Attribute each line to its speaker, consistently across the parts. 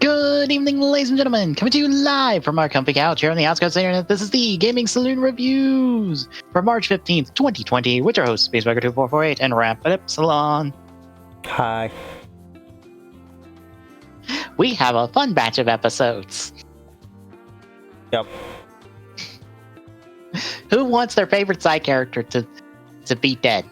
Speaker 1: Good evening, ladies and gentlemen. Coming to you live from our comfy couch here on the outskirts of the internet. This is the Gaming Saloon Reviews for March 15th, 2020, with your host, Spacebreaker2448, and Wrap It Up Salon.
Speaker 2: Hi.
Speaker 1: We have a fun batch of episodes.
Speaker 2: Yep.
Speaker 1: Who wants their favorite side character to be dead?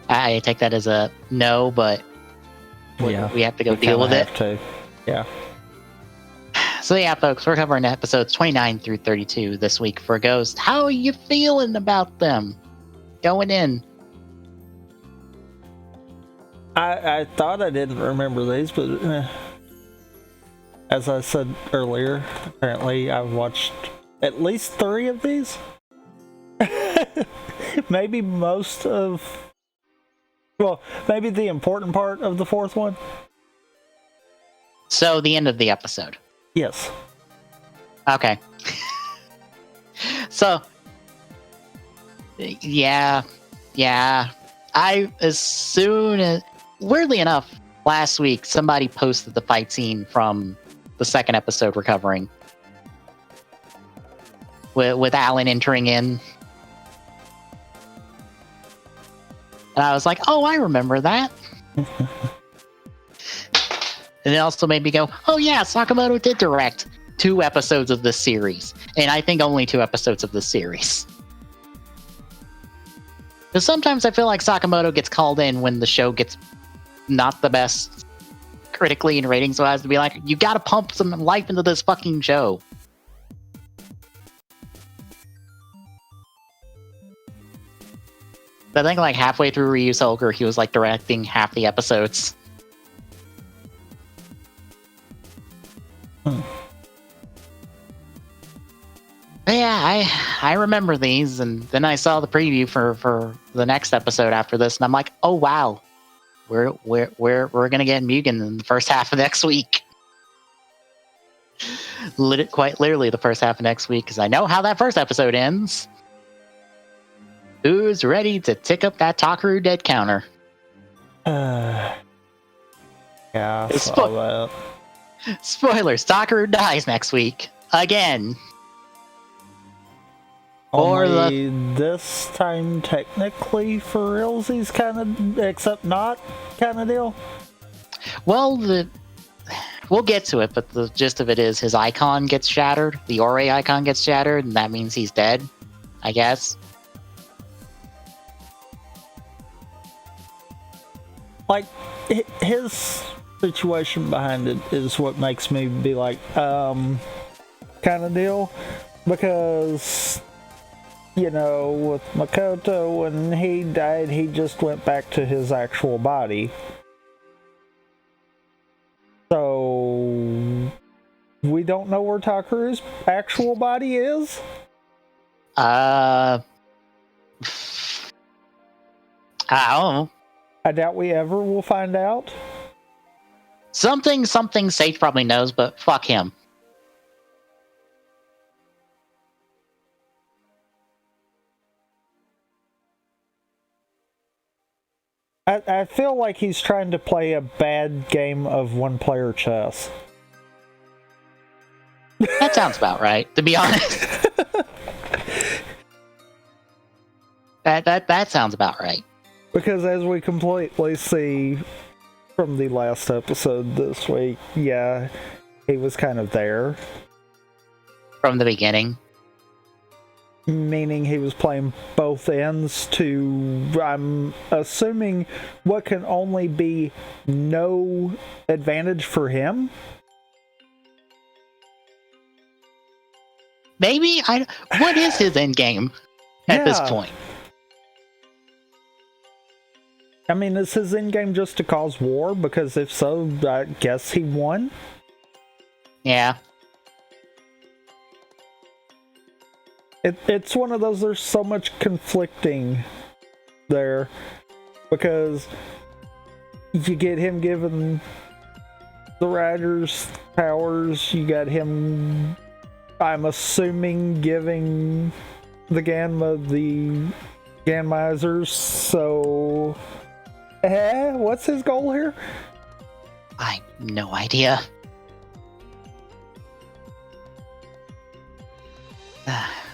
Speaker 1: I take that as a no, but
Speaker 2: Yeah,
Speaker 1: we have to go deal with it.
Speaker 2: Yeah.
Speaker 1: So yeah, folks, we're covering episodes 29 through 32 this week for Ghost. How are you feeling about them going in?
Speaker 2: I thought I didn't remember these, but as I said earlier, apparently I've watched at least 3 of these. Maybe maybe the important part of the 4th one.
Speaker 1: So the end of the episode.
Speaker 2: Yes.
Speaker 1: Okay. So, yeah. Weirdly enough, last week somebody posted the fight scene from the 2nd episode we're covering, with Alan entering in. And I was like, oh, I remember that. And it also made me go, oh yeah, Sakamoto did direct 2 episodes of this series. And I think only 2 episodes of this series. Because sometimes I feel like Sakamoto gets called in when the show gets not the best critically and ratings wise, to be like, you gotta pump some life into this fucking show. I think like halfway through Ryu's Ogre, he was like directing half the episodes. But yeah, I remember these, and then I saw the preview for the next episode after this, and I'm like, oh wow, we're gonna get Mugen in the first half of next week. Quite literally the first half of next week, because I know how that first episode ends. Who's ready to tick up that Takaru dead counter?
Speaker 2: Yeah, I saw that.
Speaker 1: Spoilers, Takaru dies next week. Again.
Speaker 2: Only this time technically for realsies kind of, except not kind of deal.
Speaker 1: Well, we'll get to it, but the gist of it is his icon gets shattered. The Ore icon gets shattered, and that means he's dead, I guess.
Speaker 2: Like, his situation behind it is what makes me be like, kind of deal. Because, you know, with Makoto, when he died, he just went back to his actual body. So, we don't know where Takaru's actual body is?
Speaker 1: I don't know.
Speaker 2: I doubt we ever will find out.
Speaker 1: Something Sage probably knows, but fuck him.
Speaker 2: I feel like he's trying to play a bad game of one-player chess.
Speaker 1: That sounds about right, to be honest. That sounds about right.
Speaker 2: Because as we completely see from the last episode this week, yeah, he was kind of there.
Speaker 1: From the beginning.
Speaker 2: Meaning he was playing both ends to, I'm assuming, what can only be no advantage for him?
Speaker 1: Maybe? What is his endgame at this point?
Speaker 2: I mean, is his endgame just to cause war? Because if so, I guess he won?
Speaker 1: Yeah.
Speaker 2: It's one of those, there's so much conflicting there. Because you get him given the Riders powers, you got him I'm assuming giving the Ganmizers, so... what's his goal here?
Speaker 1: I have no idea.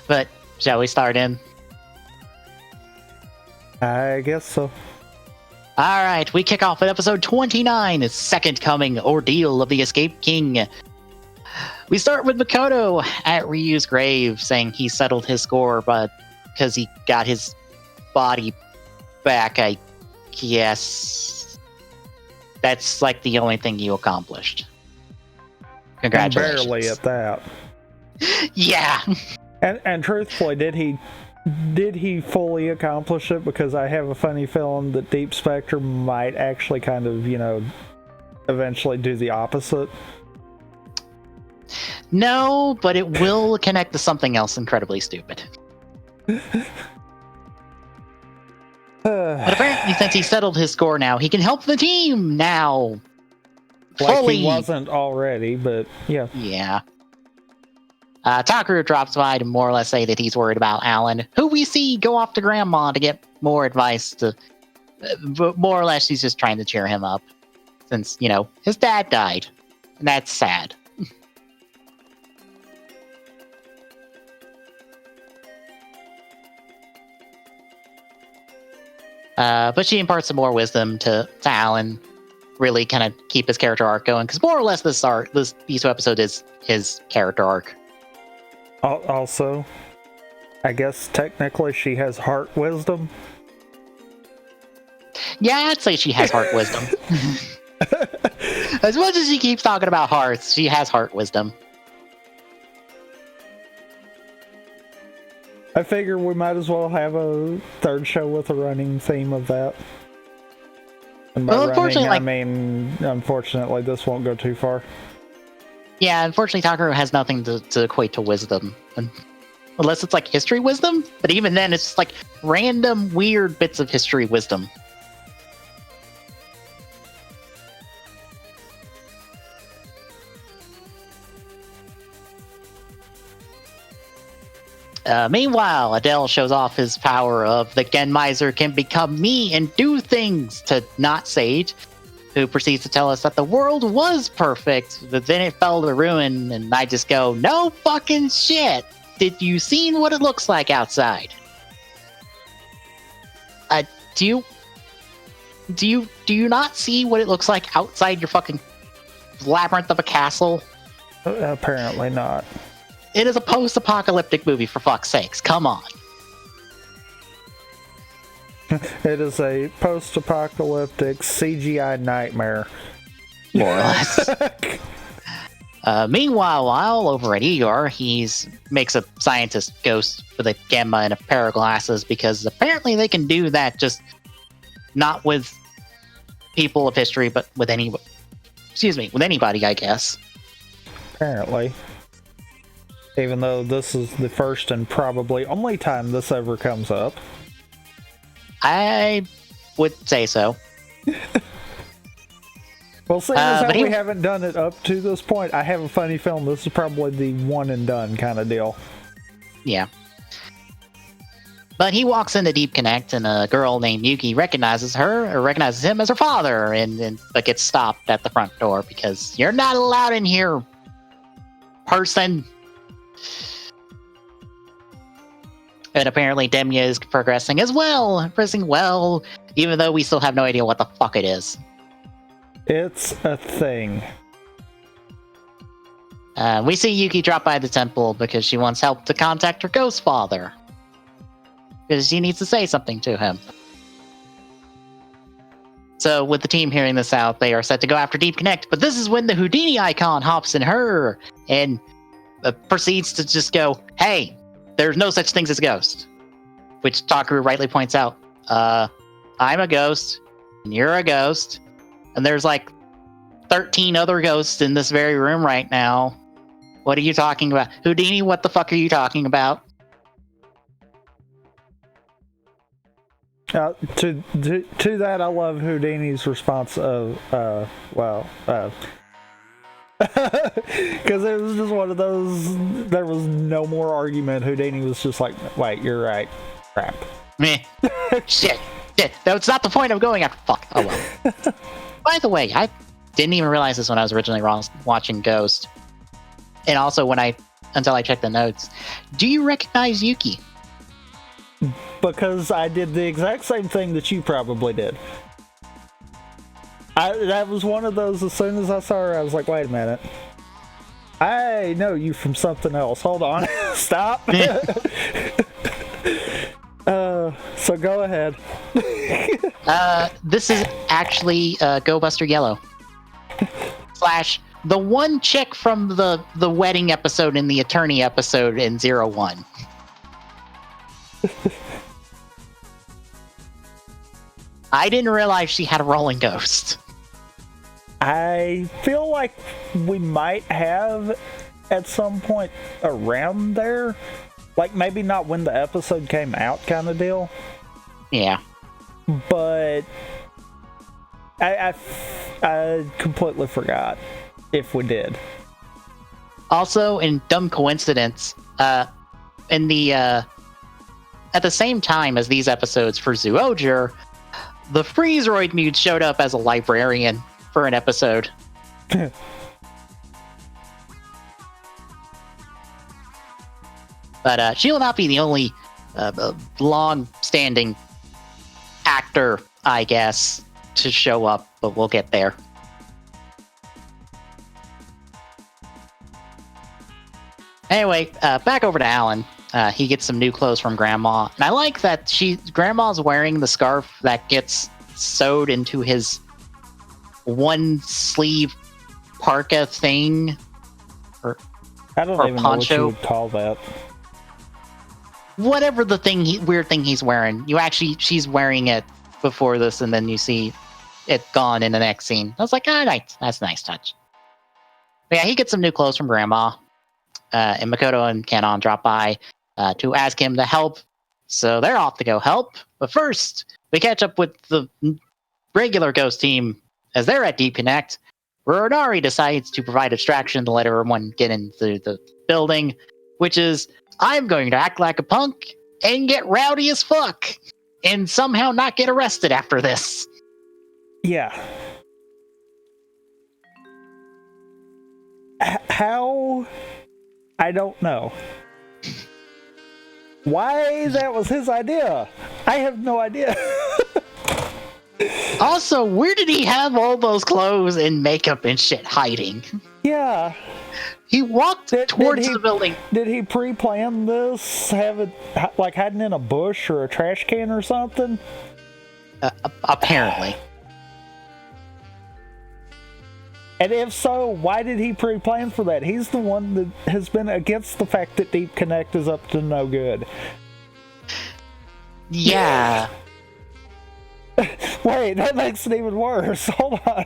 Speaker 1: But shall we start in?
Speaker 2: I guess so.
Speaker 1: All right, we kick off with episode 29, Second Coming, Ordeal of the Escape King. We start with Makoto at Ryu's grave, saying he settled his score, but because he got his body back, I guess that's like the only thing you accomplished. Congratulations.
Speaker 2: And barely at that.
Speaker 1: Yeah.
Speaker 2: And truthfully, did he fully accomplish it? Because I have a funny feeling that Deep Spectrum might actually kind of, eventually do the opposite.
Speaker 1: No, but it will connect to something else incredibly stupid. But apparently, since he settled his score now, he can help the team now.
Speaker 2: Like
Speaker 1: Fully.
Speaker 2: he wasn't already, but yeah.
Speaker 1: Yeah. Takaru drops by to more or less say that he's worried about Alan, who we see go off to Grandma to get more advice. But more or less, he's just trying to cheer him up, since his dad died, and that's sad. But she imparts some more wisdom to Alan, really kind of keep his character arc going, because more or less these two episodes is his character arc.
Speaker 2: Also, I guess technically she has heart wisdom.
Speaker 1: Yeah, I'd say she has heart wisdom. As much as she keeps talking about hearts, she has heart wisdom.
Speaker 2: I figure we might as well have a third show with a running theme of that. And by
Speaker 1: unfortunately,
Speaker 2: unfortunately, this won't go too far.
Speaker 1: Yeah, unfortunately, Takaru has nothing to equate to wisdom. Unless it's like history wisdom. But even then, it's just like random, weird bits of history wisdom. Meanwhile, Adele shows off his power of the Genmiser can become me and do things to not Sage, who proceeds to tell us that the world was perfect, but then it fell to ruin, and I just go, no fucking shit! Did you see what it looks like outside? Do you not see what it looks like outside your fucking labyrinth of a castle?
Speaker 2: Apparently not.
Speaker 1: It is a post-apocalyptic movie, for fuck's sakes. Come on.
Speaker 2: It is a post-apocalyptic CGI nightmare.
Speaker 1: More or less. Meanwhile, while over at ER, he makes a scientist ghost with a gamma and a pair of glasses, because apparently they can do that, just not with people of history, but with anybody, I guess.
Speaker 2: Apparently. Even though this is the first and probably only time this ever comes up.
Speaker 1: I would say so.
Speaker 2: Well, seeing as how we haven't done it up to this point, I have a funny feeling this is probably the one and done kind of deal.
Speaker 1: Yeah. But he walks into Deep Connect, and a girl named Yuki recognizes him as her father, but gets stopped at the front door because you're not allowed in here, person. And apparently Demya is progressing as well. Progressing well, even though we still have no idea what the fuck it is.
Speaker 2: It's a thing.
Speaker 1: We see Yuki drop by the temple because she wants help to contact her ghost father. Because she needs to say something to him. So with the team hearing this out, they are set to go after Deep Connect. But this is when the Houdini icon hops in her and proceeds to just go, hey, there's no such things as ghost. Which Takaru rightly points out. I'm a ghost, and you're a ghost, and there's like 13 other ghosts in this very room right now. What are you talking about? Houdini, what the fuck are you talking about?
Speaker 2: To that, I love Houdini's response of, Because it was just one of those. There was no more argument. Houdini was just like, "Wait, you're right. Crap."
Speaker 1: Meh. Shit. That's not the point I'm going after. Fuck. Oh well. By the way, I didn't even realize this when I was originally watching Ghost, and also until I checked the notes. Do you recognize Yuki?
Speaker 2: Because I did the exact same thing that you probably did. That was one of those. As soon as I saw her, I was like, "Wait a minute, I know you from something else. Hold on, stop." So go ahead.
Speaker 1: This is actually Go Buster Yellow / the one chick from the wedding episode and the attorney episode in 01. I didn't realize she had a rolling ghost.
Speaker 2: I feel like we might have at some point around there. Like, maybe not when the episode came out kind of deal.
Speaker 1: Yeah.
Speaker 2: But I completely forgot if we did.
Speaker 1: Also, in dumb coincidence, in the at the same time as these episodes for Zoojer, the Freezeroid Mute showed up as a librarian for an episode. But she will not be the only long-standing actor, I guess, to show up, but we'll get there. Anyway, back over to Alan. He gets some new clothes from Grandma, and I like that Grandma's wearing the scarf that gets sewed into his one-sleeve parka thing,
Speaker 2: I don't even
Speaker 1: poncho.
Speaker 2: know what you would call that.
Speaker 1: Whatever the weird thing he's wearing. She's wearing it before this, and then you see it gone in the next scene. I was like, nice. That's a nice touch. But yeah, he gets some new clothes from Grandma. And Makoto and Kanon drop by to ask him to help. So they're off to go help. But first, we catch up with the regular Ghost team as they're at Deep Connect, where Onari decides to provide distraction to let everyone get into the building, which is, I'm going to act like a punk and get rowdy as fuck and somehow not get arrested after this.
Speaker 2: Yeah. How? I don't know. Why that was his idea? I have no idea.
Speaker 1: Also, where did he have all those clothes and makeup and shit hiding?
Speaker 2: Yeah.
Speaker 1: He walked towards the building.
Speaker 2: Did he pre-plan this? Have it like hiding in a bush or a trash can or something?
Speaker 1: Apparently.
Speaker 2: And if so, why did he pre-plan for that? He's the one that has been against the fact that Deep Connect is up to no good.
Speaker 1: Yeah.
Speaker 2: Wait, that makes it even worse. Hold on.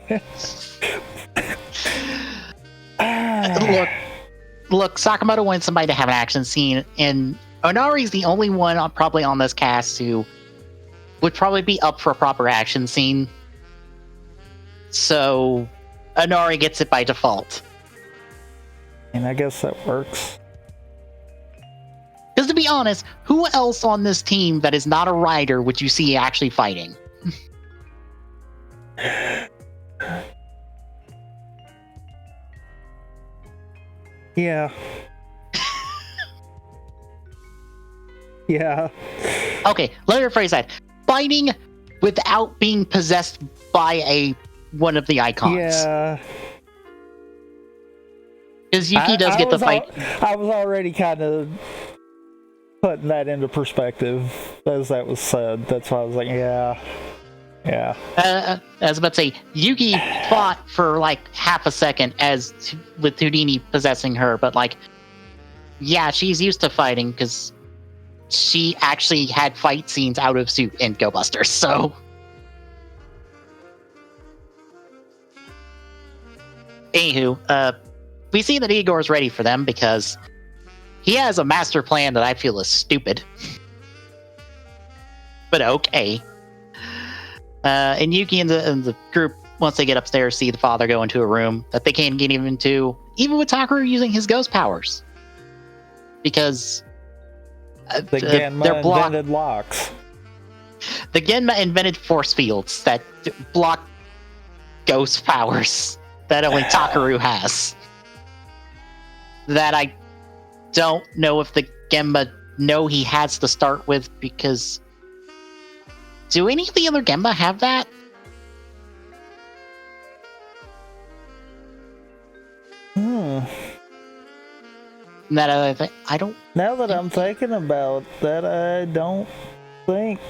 Speaker 1: Look, Sakamoto wants somebody to have an action scene, and Onari's the only one probably on this cast who would probably be up for a proper action scene. So Onari gets it by default.
Speaker 2: And I guess that works.
Speaker 1: Because to be honest, who else on this team that is not a rider would you see actually fighting?
Speaker 2: Yeah. Yeah.
Speaker 1: Okay, let me rephrase that. Fighting without being possessed by one of the icons.
Speaker 2: Yeah.
Speaker 1: Because Yuki does get the fight.
Speaker 2: I was already kind of putting that into perspective as that was said. That's why I was like, yeah. Yeah.
Speaker 1: I was about to say, Yuki fought for like half a second with Houdini possessing her, but like, yeah, she's used to fighting because she actually had fight scenes out of suit in Go Busters, so. Anywho, we see that Igor's ready for them because he has a master plan that I feel is stupid. But okay. And Yuki and the group once they get upstairs, see the father go into a room that they can't get into, even with Takaru using his ghost powers. Because
Speaker 2: The Genma
Speaker 1: they're blocked.
Speaker 2: invented locks.
Speaker 1: The Genma invented force fields that block ghost powers that only Takaru has. That I don't know if the Genma know he has to start with, because do any of the other Genma have that? That other thing, I don't.
Speaker 2: Now that I'm thinking about that, I don't think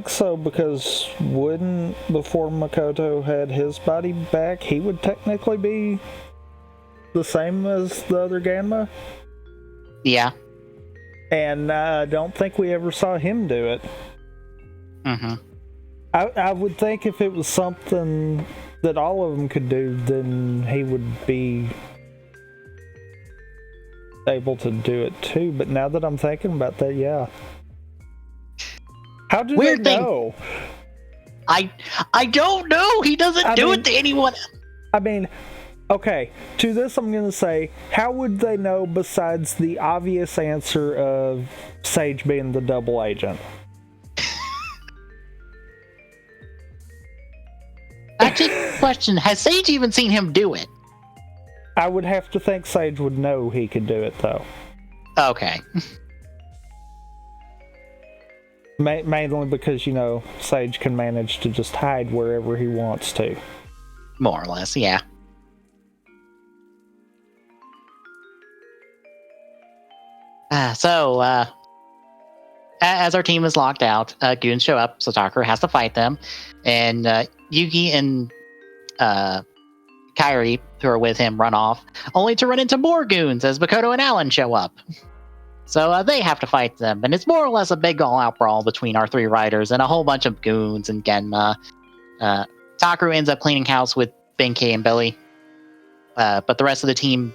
Speaker 2: so, because wouldn't, before Makoto had his body back, he would technically be the same as the other Ganma?
Speaker 1: Yeah.
Speaker 2: And I don't think we ever saw him do it.
Speaker 1: Mm-hmm.
Speaker 2: I would think if it was something that all of them could do, then he would be able to do it too. But now that I'm thinking about that, yeah. How do
Speaker 1: Weird
Speaker 2: they
Speaker 1: thing.
Speaker 2: know?
Speaker 1: I don't know. He doesn't do it to anyone.
Speaker 2: I mean, okay, to this I'm going to say, how would they know besides the obvious answer of Sage being the double agent?
Speaker 1: Actually, question, has Sage even seen him do it?
Speaker 2: I would have to think Sage would know he could do it, though.
Speaker 1: Okay.
Speaker 2: Mainly because, Sage can manage to just hide wherever he wants to.
Speaker 1: More or less, yeah. So, as our team is locked out, goons show up, so Takaru has to fight them. And Yuki and Kairi, who are with him, run off, only to run into more goons as Makoto and Alan show up. So they have to fight them, and it's more or less a big all-out brawl between our three riders and a whole bunch of goons and Genma. Takaru ends up cleaning house with Benkei and Billy, but the rest of the team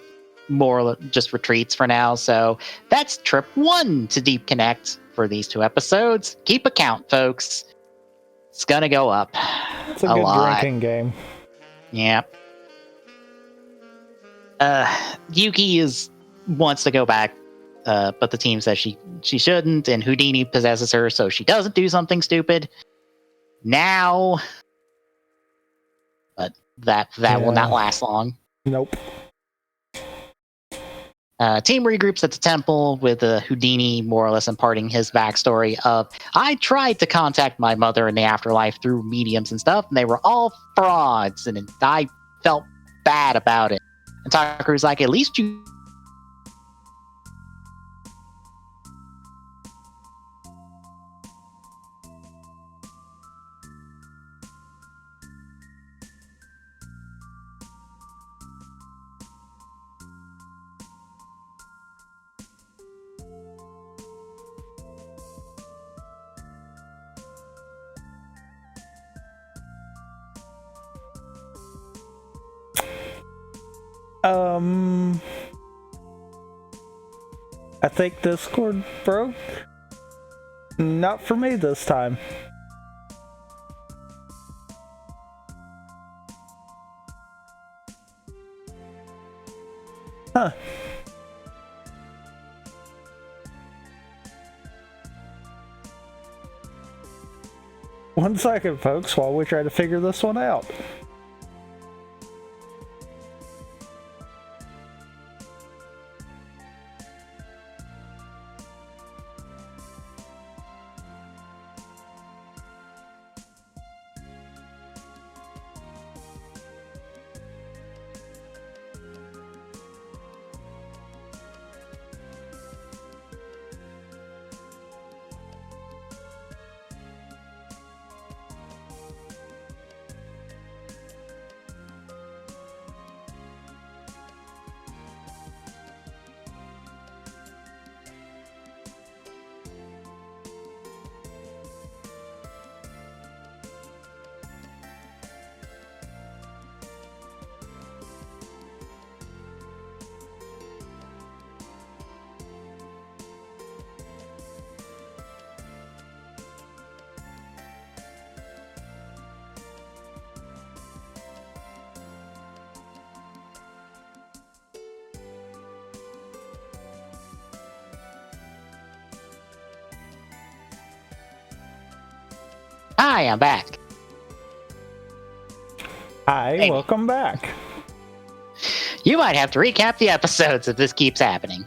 Speaker 1: more just retreats for now. So that's trip 1 to Deep Connect for these 2 episodes. Keep a count, folks. It's gonna go up.
Speaker 2: It's a good
Speaker 1: lot.
Speaker 2: drinking game.
Speaker 1: Yeah. Yuki wants to go back, but the team says she shouldn't, and Houdini possesses her, so she doesn't do something stupid. Now, but that will not last long.
Speaker 2: Nope.
Speaker 1: Team regroups at the temple with Houdini more or less imparting his backstory of, I tried to contact my mother in the afterlife through mediums and stuff, and they were all frauds, and I felt bad about it. And Takaru's like, at least you...
Speaker 2: I think Discord broke. Not for me this time. Huh. One second, folks, while we try to figure this one out.
Speaker 1: Hi, I'm back.
Speaker 2: Hi,
Speaker 1: Hey.
Speaker 2: welcome back.
Speaker 1: You might have to recap the episodes if this keeps happening.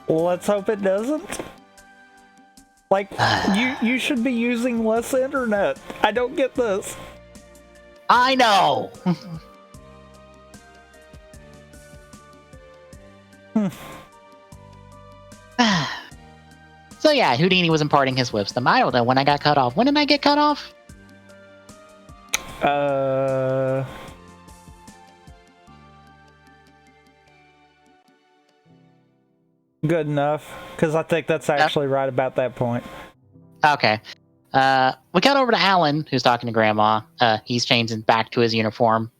Speaker 2: Let's hope it doesn't. Like, you should be using less internet. I don't get this.
Speaker 1: I know! So yeah, Houdini was imparting his wisdom. I don't know when I got cut off. When did I get cut off?
Speaker 2: Good enough, because I think that's actually right about that point.
Speaker 1: Okay. We cut over to Alan, who's talking to Grandma. He's changing back to his uniform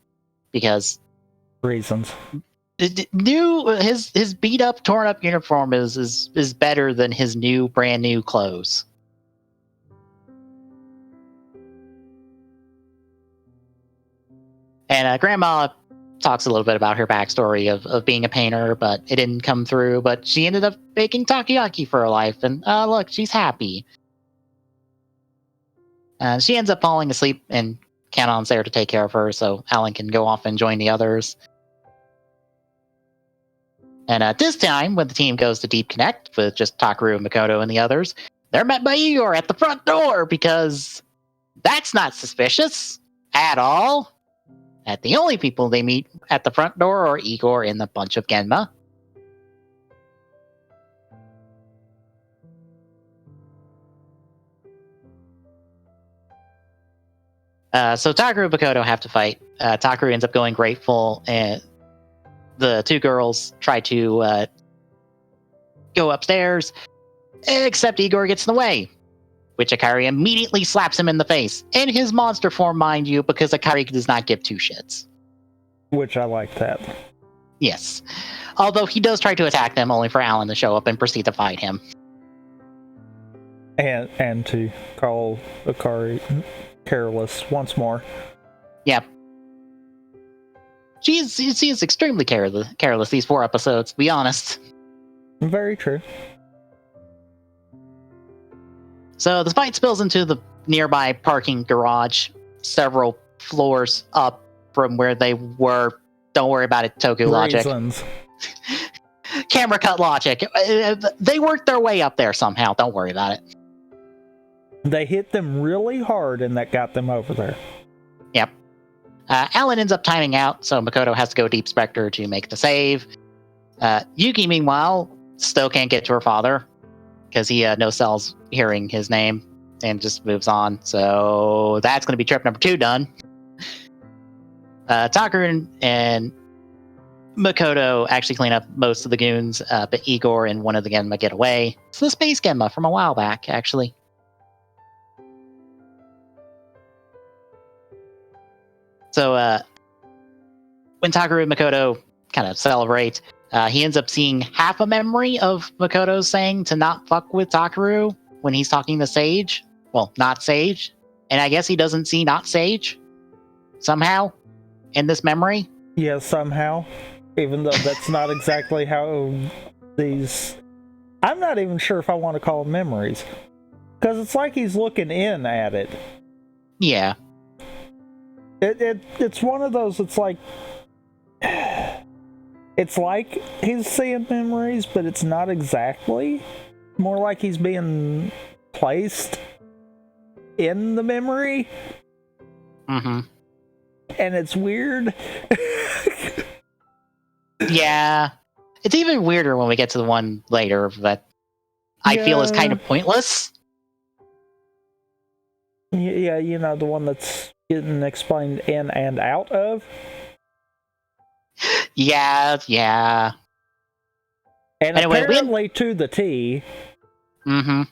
Speaker 1: because
Speaker 2: Reasons.
Speaker 1: his beat up, torn up uniform is better than his brand new clothes. And Grandma talks a little bit about her backstory of being a painter, but it didn't come through. But she ended up baking takoyaki for her life, and look, she's happy. She ends up falling asleep, and Kanon's there to take care of her, so Alan can go off and join the others. And at this time, when the team goes to Deep Connect with just Takaru, Makoto, and the others, they're met by Igor at the front door because that's not suspicious at all. And the only people they meet at the front door are Igor and the bunch of Genma. So Takaru and Makoto have to fight. Takaru ends up going grateful, and the two girls try to go upstairs, except Igor gets in the way, which Akari immediately slaps him in the face. In his monster form, mind you, because Akari does not give two shits.
Speaker 2: Which I like that.
Speaker 1: Yes. Although he does try to attack them, only for Alan to show up and proceed to fight him.
Speaker 2: And to call Akari careless once more.
Speaker 1: Yep. She is extremely careless these 4 episodes, to be honest.
Speaker 2: Very true.
Speaker 1: So the fight spills into the nearby parking garage, several floors up from where they were. Don't worry about it, Toku logic. Camera cut logic. They worked their way up there somehow. Don't worry about it.
Speaker 2: They hit them really hard, and that got them over there.
Speaker 1: Yep. Alan ends up timing out, so Makoto has to go Deep Spectre to make the save. Yuki, meanwhile, still can't get to her father because he no-sells hearing his name and just moves on. So that's going to be trip number 2 done. Takaru and Makoto actually clean up most of the goons, but Igor and one of the Genma get away. It's the Space Genma from a while back, actually. So when Takaru and Makoto kind of celebrate, he ends up seeing half a memory of Makoto saying to not fuck with Takaru when he's talking to Sage. Well, not Sage. And I guess he doesn't see not Sage somehow in this memory.
Speaker 2: Yeah, somehow. Even though that's not exactly how these... I'm not even sure if I want to call them memories. Because it's like he's looking in at it.
Speaker 1: Yeah.
Speaker 2: It's one of those, it's like he's seeing memories, but it's not exactly. More like he's being placed in the memory.
Speaker 1: Mm-hmm.
Speaker 2: And it's weird.
Speaker 1: Yeah. It's even weirder when we get to the one later that I feel is kind of pointless.
Speaker 2: Yeah, you know, the one that's getting explained in and out of.
Speaker 1: Yeah.
Speaker 2: And anyway, apparently to the T.
Speaker 1: Mm-hmm.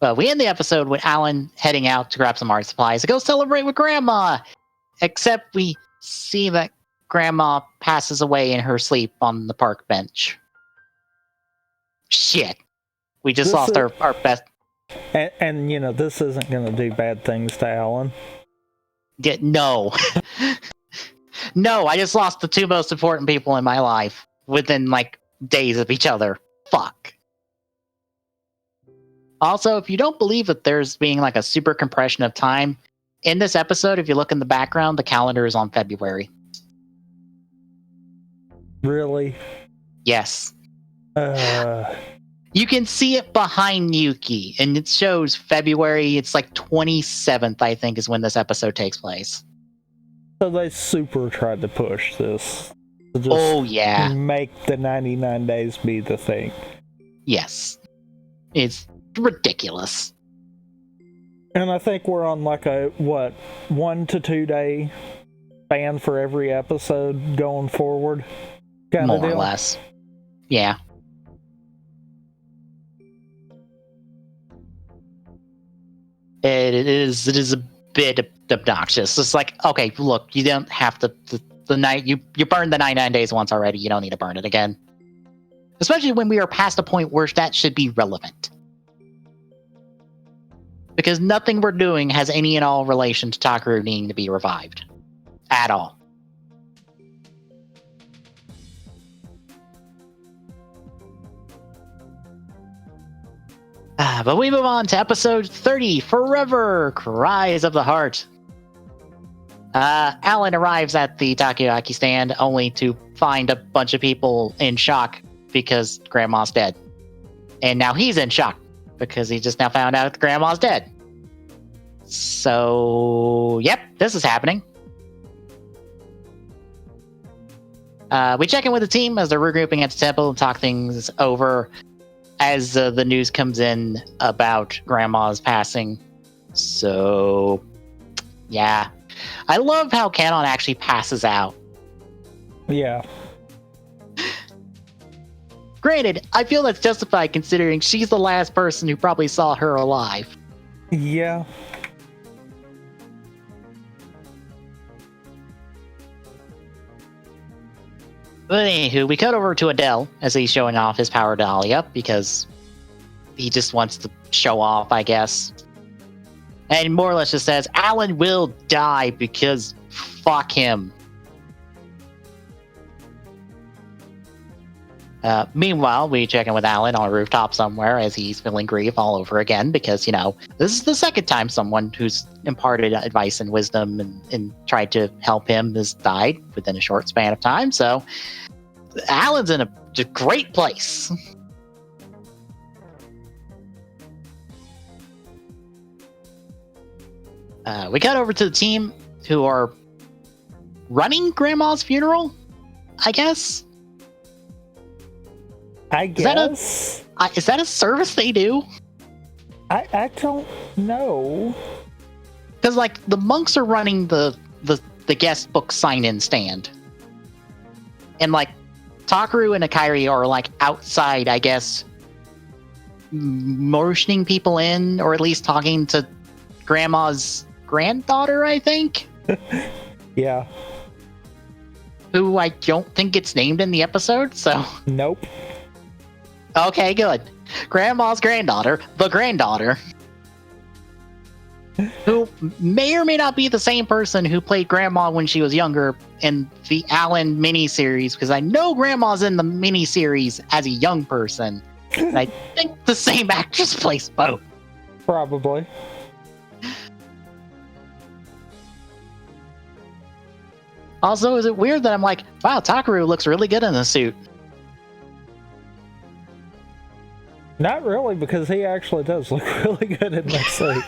Speaker 1: Well, we end the episode with Alan heading out to grab some art supplies to go celebrate with Grandma. Except we see that Grandma passes away in her sleep on the park bench. Shit. We just lost our best...
Speaker 2: And, you know, this isn't going to do bad things to Alan.
Speaker 1: No. No, I just lost the 2 most important people in my life within, like, days of each other. Fuck. Also, if you don't believe that there's being like a super compression of time, in this episode, if you look in the background, the calendar is on February.
Speaker 2: Really?
Speaker 1: Yes. You can see it behind Yuki, and it shows February. It's like 27th, I think, is when this episode takes place.
Speaker 2: So they super tried to push this. To just
Speaker 1: Oh, yeah.
Speaker 2: Make the 99 days be the thing.
Speaker 1: Yes. It's ridiculous.
Speaker 2: And I think we're on like a, 1 to 2 day span for every episode going forward?
Speaker 1: More or less. Yeah. It is a bit obnoxious. It's like, okay, look, you don't have to the night you burned the 99 days once already. You don't need to burn it again. Especially when we are past a point where that should be relevant. Because nothing we're doing has any and all relation to Takaru needing to be revived. At all. But we move on to episode 30, Forever Cries of the Heart. Alan arrives at the takoyaki stand only to find a bunch of people in shock because Grandma's dead. And now he's in shock because he just now found out that Grandma's dead. So, yep, this is happening. We check in with the team as they're regrouping at the temple and talk things over as the news comes in about Grandma's passing. So, yeah. I love how Kanon actually passes out.
Speaker 2: Yeah.
Speaker 1: Granted, I feel that's justified considering she's the last person who probably saw her alive.
Speaker 2: Yeah.
Speaker 1: But anywho, we cut over to Adele as he's showing off his power Dahlia because he just wants to show off, I guess. And more or less just says, Alan will die because fuck him. Meanwhile, we check in with Alan on a rooftop somewhere as he's feeling grief all over again because, this is the second time someone who's imparted advice and wisdom and tried to help him has died within a short span of time. So Alan's in a great place. We cut over to the team who are running Grandma's funeral, I guess.
Speaker 2: I guess.
Speaker 1: Is that a service they do?
Speaker 2: I don't know.
Speaker 1: Because, the monks are running the guest book sign-in stand. And, Takaru and Akari are, outside, I guess, motioning people in, or at least talking to Grandma's granddaughter, I think?
Speaker 2: Yeah.
Speaker 1: Who I don't think gets named in the episode, so...
Speaker 2: Nope.
Speaker 1: Okay, good. Grandma's granddaughter, the granddaughter, who may or may not be the same person who played Grandma when she was younger in the Alan miniseries, because I know Grandma's in the miniseries as a young person, and I think the same actress plays both.
Speaker 2: Probably.
Speaker 1: Also, is it weird that I'm like, wow, Takaru looks really good in this suit?
Speaker 2: Not really, because he actually does look really good in that suit.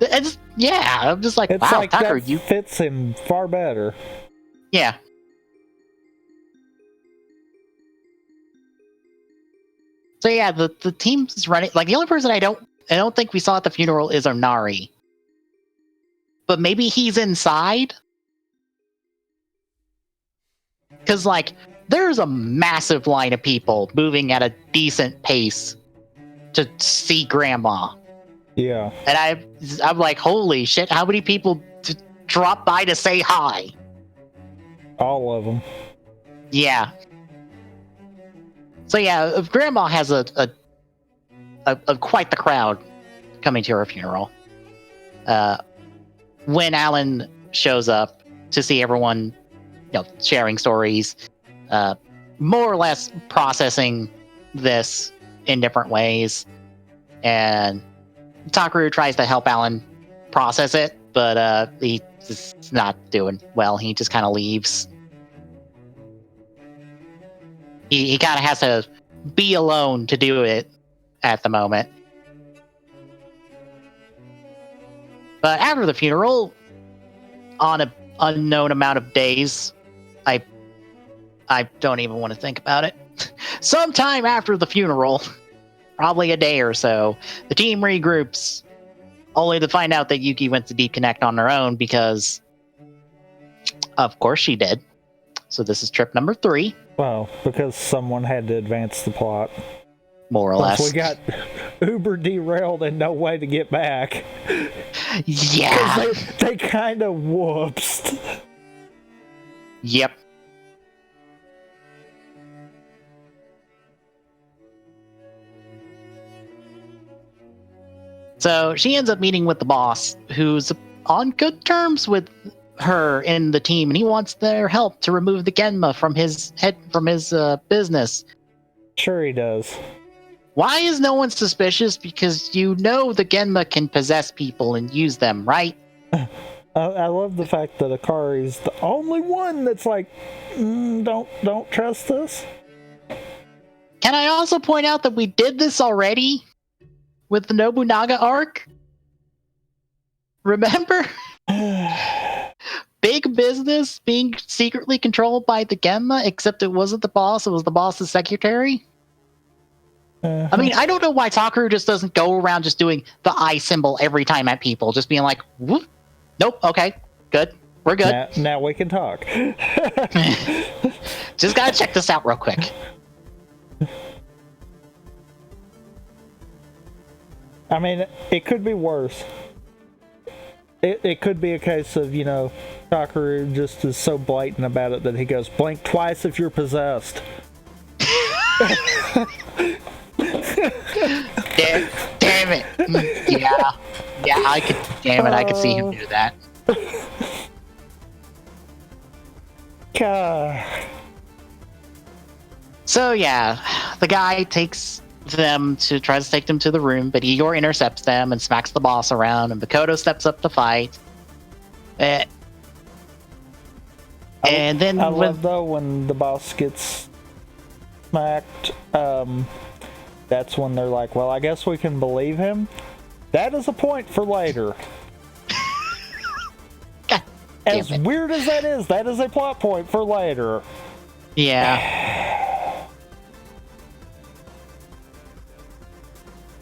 Speaker 1: I'm just like,
Speaker 2: it's
Speaker 1: wow,
Speaker 2: like
Speaker 1: Takaru,
Speaker 2: that
Speaker 1: you
Speaker 2: fits him far better.
Speaker 1: Yeah. So yeah, the team's running. The only person I don't think we saw at the funeral is Onari. But maybe he's inside. Because there's a massive line of people moving at a decent pace to see Grandma.
Speaker 2: Yeah.
Speaker 1: And I'm like, holy shit, how many people drop by to say hi?
Speaker 2: All of them.
Speaker 1: Yeah. So yeah, Grandma has a quite the crowd coming to her funeral. When Alan shows up to see everyone, sharing stories, more or less processing this in different ways. And Takaru tries to help Alan process it, but he's just not doing well. He just kind of leaves. He kind of has to be alone to do it at the moment. But after the funeral, on an unknown amount of days, I don't even want to think about it. Sometime after the funeral, probably a day or so, the team regroups, only to find out that Yuki went to Deep Connect on her own because, of course, she did. So this is trip number 3.
Speaker 2: Well, because someone had to advance the plot.
Speaker 1: More or less.
Speaker 2: We got uber derailed and no way to get back.
Speaker 1: Yeah.
Speaker 2: They kind of whoopsed.
Speaker 1: Yep. So she ends up meeting with the boss, who's on good terms with her in the team, and he wants their help to remove the Genma from his business.
Speaker 2: Sure he does.
Speaker 1: Why is no one suspicious? Because you know the Genma can possess people and use them, right?
Speaker 2: I love the fact that Akari's the only one that's like, don't trust this.
Speaker 1: Can I also point out that we did this already with the Nobunaga arc? Remember? Big business being secretly controlled by the Genma, except it wasn't the boss, it was the boss's secretary. I mean, I don't know why Takaru just doesn't go around just doing the eye symbol every time at people, just being like, whoop, nope, okay, good, we're good.
Speaker 2: Now we can talk.
Speaker 1: Just gotta check this out real quick.
Speaker 2: I mean, it could be worse. It could be a case of, Takaru just is so blatant about it that he goes, blink twice if you're possessed.
Speaker 1: Damn it. Yeah, I could see him do that. So yeah, the guy tries to take them to the room, but Igor intercepts them and smacks the boss around, and Makoto steps up to fight. And then
Speaker 2: I love though when the boss gets smacked, that's when they're like, well, I guess we can believe him. That is a point for later. As weird as that is a plot point for later.
Speaker 1: Yeah.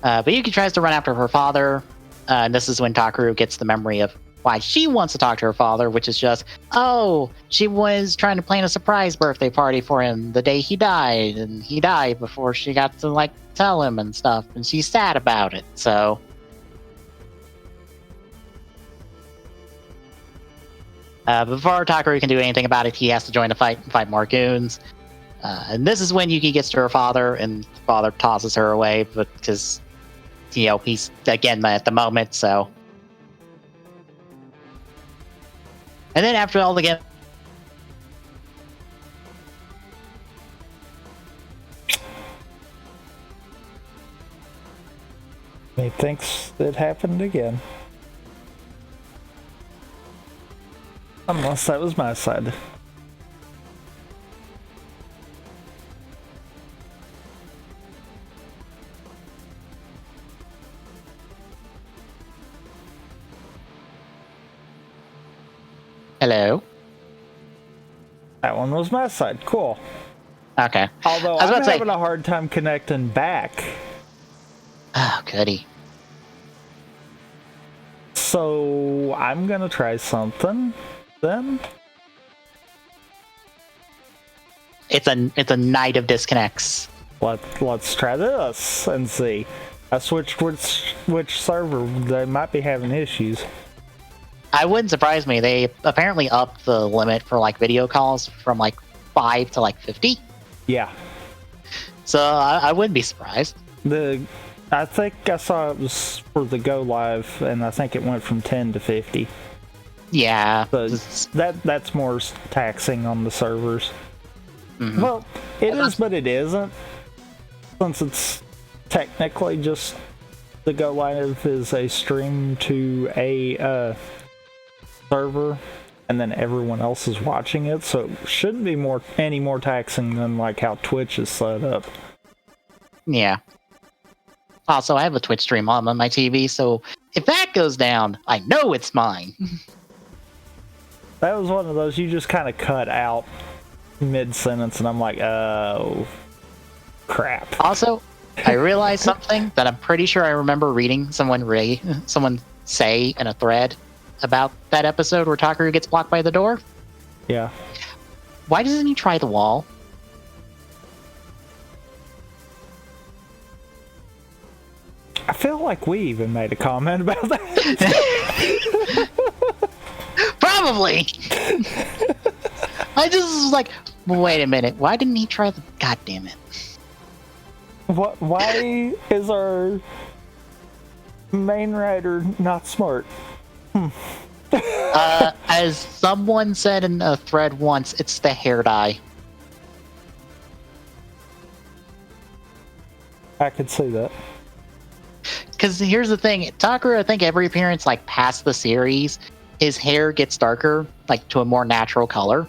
Speaker 1: But Yuki tries to run after her father, and this is when Takaru gets the memory of why she wants to talk to her father, which is just, she was trying to plan a surprise birthday party for him the day he died, and he died before she got to, tell him and stuff, and she's sad about it, so... before Takaru can do anything about it, he has to join the fight and fight more goons. And this is when Yuki gets to her father, and the father tosses her away, because, he's, again, at the moment, so... And then after all the game...
Speaker 2: He thinks it happened again. Unless that was my side.
Speaker 1: Hello?
Speaker 2: That one was my side. Cool.
Speaker 1: Okay.
Speaker 2: Although I'm having a hard time connecting back.
Speaker 1: Oh, goody.
Speaker 2: So I'm gonna try something then.
Speaker 1: It's a night of disconnects.
Speaker 2: Let's try this and see. I switched which server. They might be having issues.
Speaker 1: I wouldn't surprise me. They apparently upped the limit for video calls from 5 to 50.
Speaker 2: Yeah.
Speaker 1: So I wouldn't be surprised.
Speaker 2: I think I saw it was for the Go Live, and I think it went from 10 to 50.
Speaker 1: Yeah.
Speaker 2: So that's more taxing on the servers.
Speaker 1: Mhm.
Speaker 2: Well, it is, but it isn't. Since it's technically just the go live is a stream to a server, and then everyone else is watching it, so it shouldn't be any more taxing than like how Twitch is set up.
Speaker 1: Yeah. Also, I have a Twitch stream on my TV, so if that goes down, I know it's mine.
Speaker 2: That was one of those you just kind of cut out mid-sentence, and I'm like, oh, crap.
Speaker 1: Also, I realized something that I'm pretty sure I remember reading someone say in a thread about that episode where Takaru gets blocked by the door.
Speaker 2: Yeah.
Speaker 1: Why doesn't he try the wall?
Speaker 2: I feel like we even made a comment about that.
Speaker 1: Probably. I just was like, wait a minute. Why didn't he try the? God damn it!
Speaker 2: What? Why is our main writer not smart?
Speaker 1: As someone said in a thread once, it's the hair dye.
Speaker 2: I could see that.
Speaker 1: Because here's the thing, Takaru, I think every appearance, like past the series, his hair gets darker, like to a more natural color.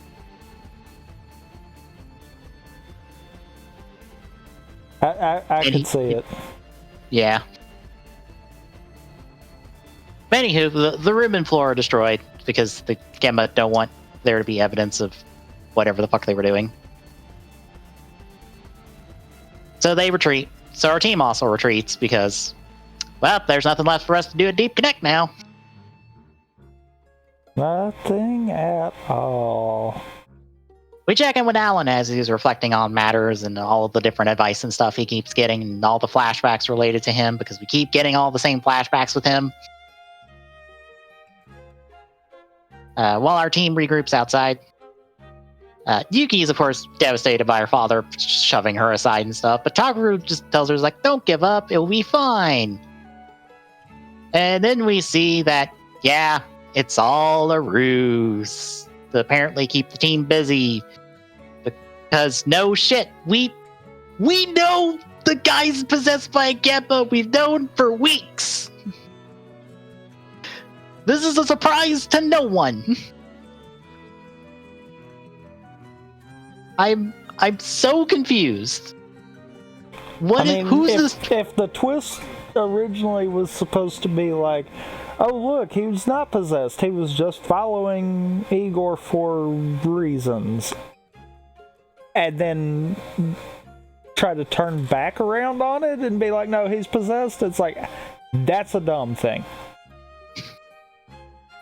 Speaker 2: I could see it.
Speaker 1: Yeah. But anywho, the room and floor are destroyed because the Gemma don't want there to be evidence of whatever the fuck they were doing. So they retreat. So our team also retreats because, well, there's nothing left for us to do a deep connect now.
Speaker 2: Nothing at all.
Speaker 1: We check in with Alan as he's reflecting on matters and all of the different advice and stuff he keeps getting and all the flashbacks related to him because we keep getting all the same flashbacks with him. While our team regroups outside, Yuki is, of course, devastated by her father shoving her aside and stuff, but Takaru just tells her, like, don't give up, it'll be fine. And then we see that, yeah, it's all a ruse to apparently keep the team busy. Because no shit, we know the guy's possessed by a Gemma. We've known for weeks. This is a surprise to no one. I'm so confused. Who's this?
Speaker 2: If the twist originally was supposed to be like, oh look, he was not possessed, he was just following Igor for reasons, and then try to turn back around on it and be like, no, he's possessed, it's like, that's a dumb thing.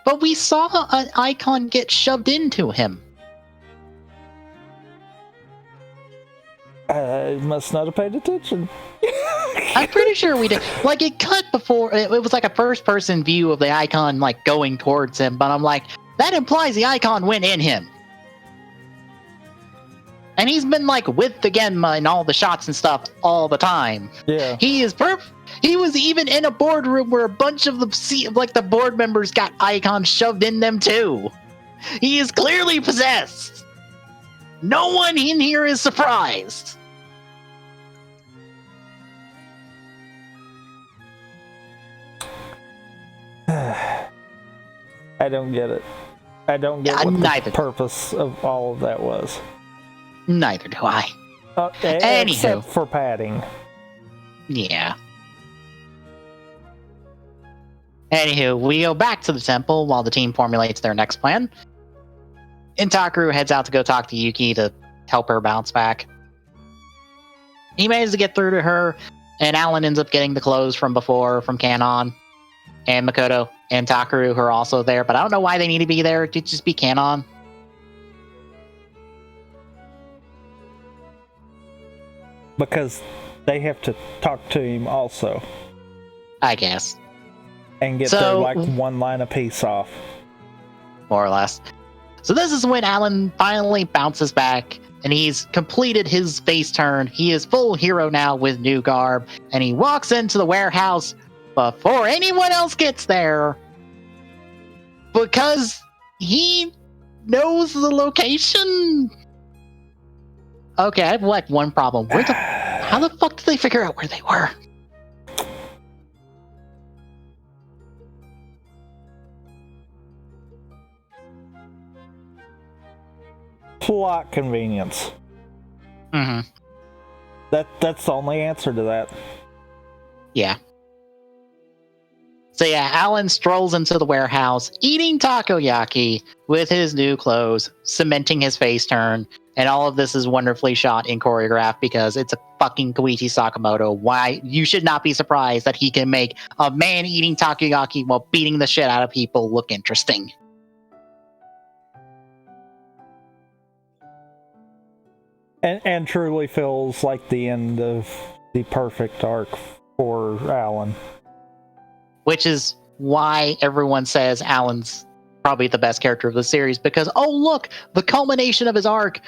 Speaker 1: But we saw an icon get shoved into him.
Speaker 2: I must not have paid attention.
Speaker 1: I'm pretty sure we did. Like, it cut before, it was like a first-person view of the icon, like, going towards him, but I'm like, that implies the icon went in him. And he's been, like, with the Genma in all the shots and stuff all the time.
Speaker 2: Yeah.
Speaker 1: He was even in a boardroom where a bunch of the board members got icons shoved in them, too. He is clearly possessed. No one in here is surprised.
Speaker 2: I don't get it. I don't get what the purpose of all of that was.
Speaker 1: Neither do I.
Speaker 2: Except for padding.
Speaker 1: Yeah. Anywho, we go back to the temple while the team formulates their next plan. And Takaru heads out to go talk to Yuki to help her bounce back. He manages to get through to her, and Alan ends up getting the clothes from before from Kanon. And Makoto and Takaru, who are also there, but I don't know why they need to be there. It could just be Kanon.
Speaker 2: Because they have to talk to him also.
Speaker 1: I guess.
Speaker 2: And get their, like, one line of peace off.
Speaker 1: More or less. So this is when Alan finally bounces back, and he's completed his face turn. He is full hero now with new garb, and he walks into the warehouse before anyone else gets there, because he knows the location. Okay, I have like one problem. How the fuck did they figure out where they were?
Speaker 2: Plot convenience.
Speaker 1: Mm-hmm.
Speaker 2: That's the only answer to that.
Speaker 1: Yeah. So yeah, Alan strolls into the warehouse, eating takoyaki with his new clothes, cementing his face turn, and all of this is wonderfully shot and choreographed because it's a fucking Koichi Sakamoto. Why? You should not be surprised that he can make a man eating takoyaki while beating the shit out of people look interesting.
Speaker 2: And truly feels like the end of the perfect arc for Alan.
Speaker 1: Which is why everyone says Alan's probably the best character of the series, because, oh look, the culmination of his arc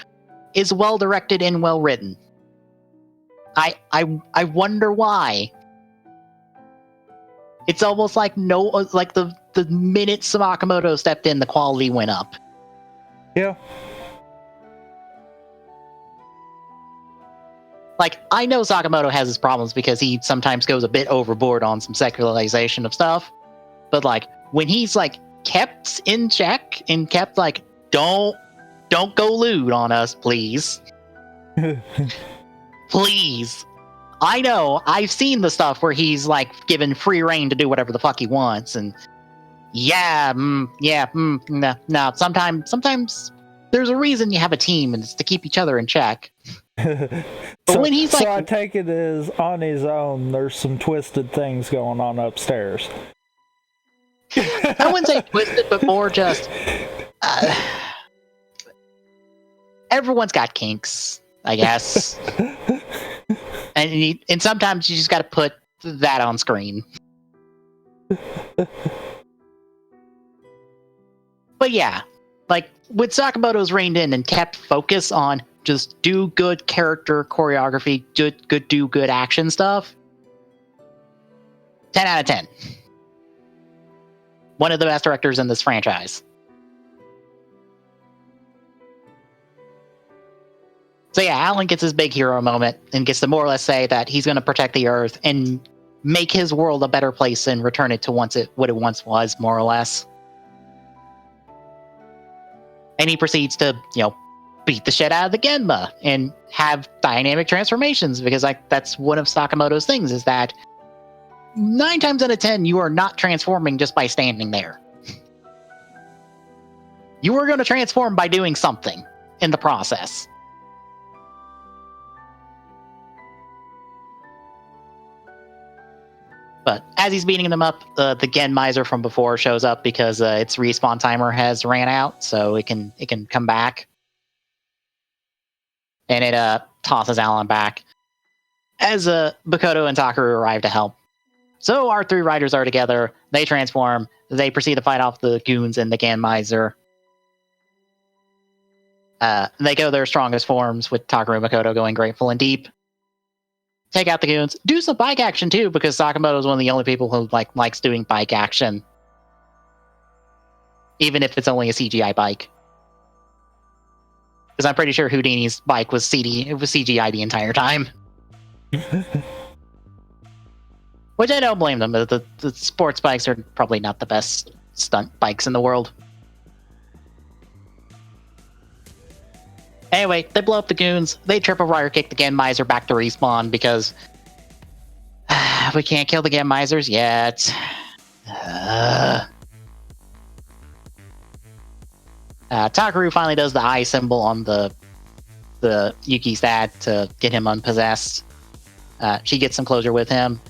Speaker 1: is well directed and well written. I wonder why. It's almost like the minute Sakamoto stepped in, the quality went up.
Speaker 2: Yeah.
Speaker 1: Like, I know Sakamoto has his problems because he sometimes goes a bit overboard on some secularization of stuff. But, like, when he's, like, kept in check and kept, like, don't go lewd on us, please. Please. I know, I've seen the stuff where he's, like, given free reign to do whatever the fuck he wants. And, no. Sometimes there's a reason you have a team, and it's to keep each other in check. But when he's like,
Speaker 2: so I take it as on his own, there's some twisted things going on upstairs.
Speaker 1: I wouldn't say twisted, but more just everyone's got kinks, I guess. and sometimes you just got to put that on screen. But yeah, like with Sakamoto's reined in and kept focus on just do good character choreography, do good action stuff. 10 out of 10. One of the best directors in this franchise. So yeah, Alan gets his big hero moment and gets to more or less say that he's going to protect the Earth and make his world a better place and return it to what it once was, more or less. And he proceeds to, beat the shit out of the Genma and have dynamic transformations, because that's one of Sakamoto's things, is that 9 times out of 10 you are not transforming just by standing there. You are going to transform by doing something in the process. But as he's beating them up, the Genmiser from before shows up because its respawn timer has ran out, so it can come back. And it tosses Alan back as Bakoto and Takaru arrive to help. So our 3 riders are together. They transform. They proceed to fight off the goons and the Genmiser. They go their strongest forms, with Takaru and Bakoto going grateful and deep. Take out the goons. Do some bike action too, because Sakamoto is one of the only people who likes doing bike action, even if it's only a CGI bike. Because I'm pretty sure Houdini's bike was CGI the entire time. Which I don't blame them. The sports bikes are probably not the best stunt bikes in the world. Anyway, they blow up the goons. They triple rider kick the Genmiser back to respawn because we can't kill the Genmisers yet. Takaru finally does the eye symbol on the Yuki's dad to get him unpossessed. She gets some closure with him.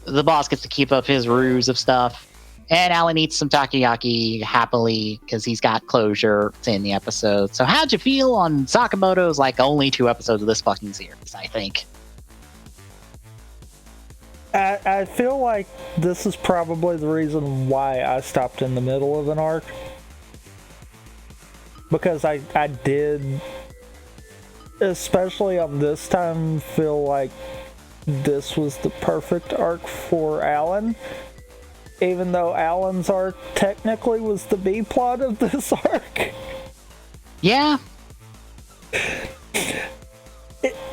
Speaker 1: The boss gets to keep up his ruse of stuff. And Alan eats some takoyaki happily because he's got closure to end the episode. So how'd you feel on Sakamoto's only 2 episodes of this fucking series, I think?
Speaker 2: I feel like this is probably the reason why I stopped in the middle of an arc. Because I did, especially on this time, feel like this was the perfect arc for Alan. Even though Alan's arc technically was the B plot of this arc.
Speaker 1: Yeah.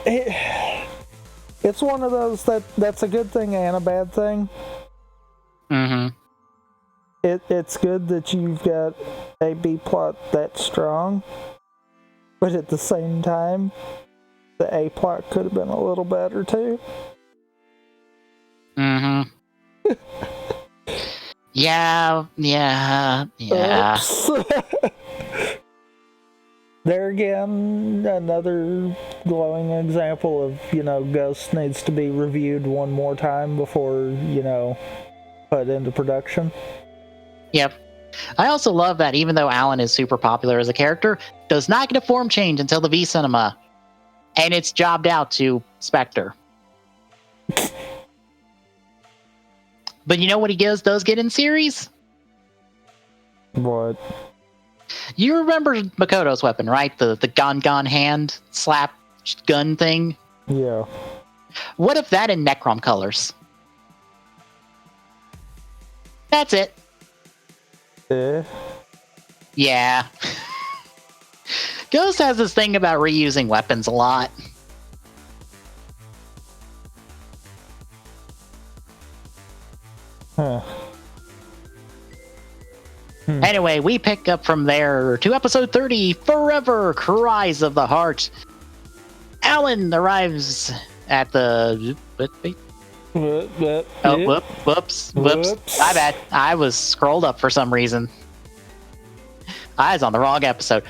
Speaker 2: it's one of those that's a good thing and a bad thing.
Speaker 1: Mm-hmm.
Speaker 2: It's good that you've got a B plot that strong, but at the same time, the A plot could have been a little better too.
Speaker 1: Mm-hmm. Yeah.
Speaker 2: Oops. There again, another glowing example of, Ghost needs to be reviewed one more time before, put into production.
Speaker 1: Yep. I also love that even though Alan is super popular as a character, does not get a form change until the V Cinema. And it's jobbed out to Spectre. But you know what he does get in series?
Speaker 2: What?
Speaker 1: You remember Makoto's weapon, right? The Gon hand slap gun thing?
Speaker 2: Yeah.
Speaker 1: What if that in Necrom colors? That's it. Yeah. Ghost has this thing about reusing weapons a lot.
Speaker 2: Huh.
Speaker 1: Anyway, we pick up from there to episode 30, Forever Cries of the Heart. Alan arrives at the... Whoops. My bad. I was scrolled up for some reason. I was on the wrong episode.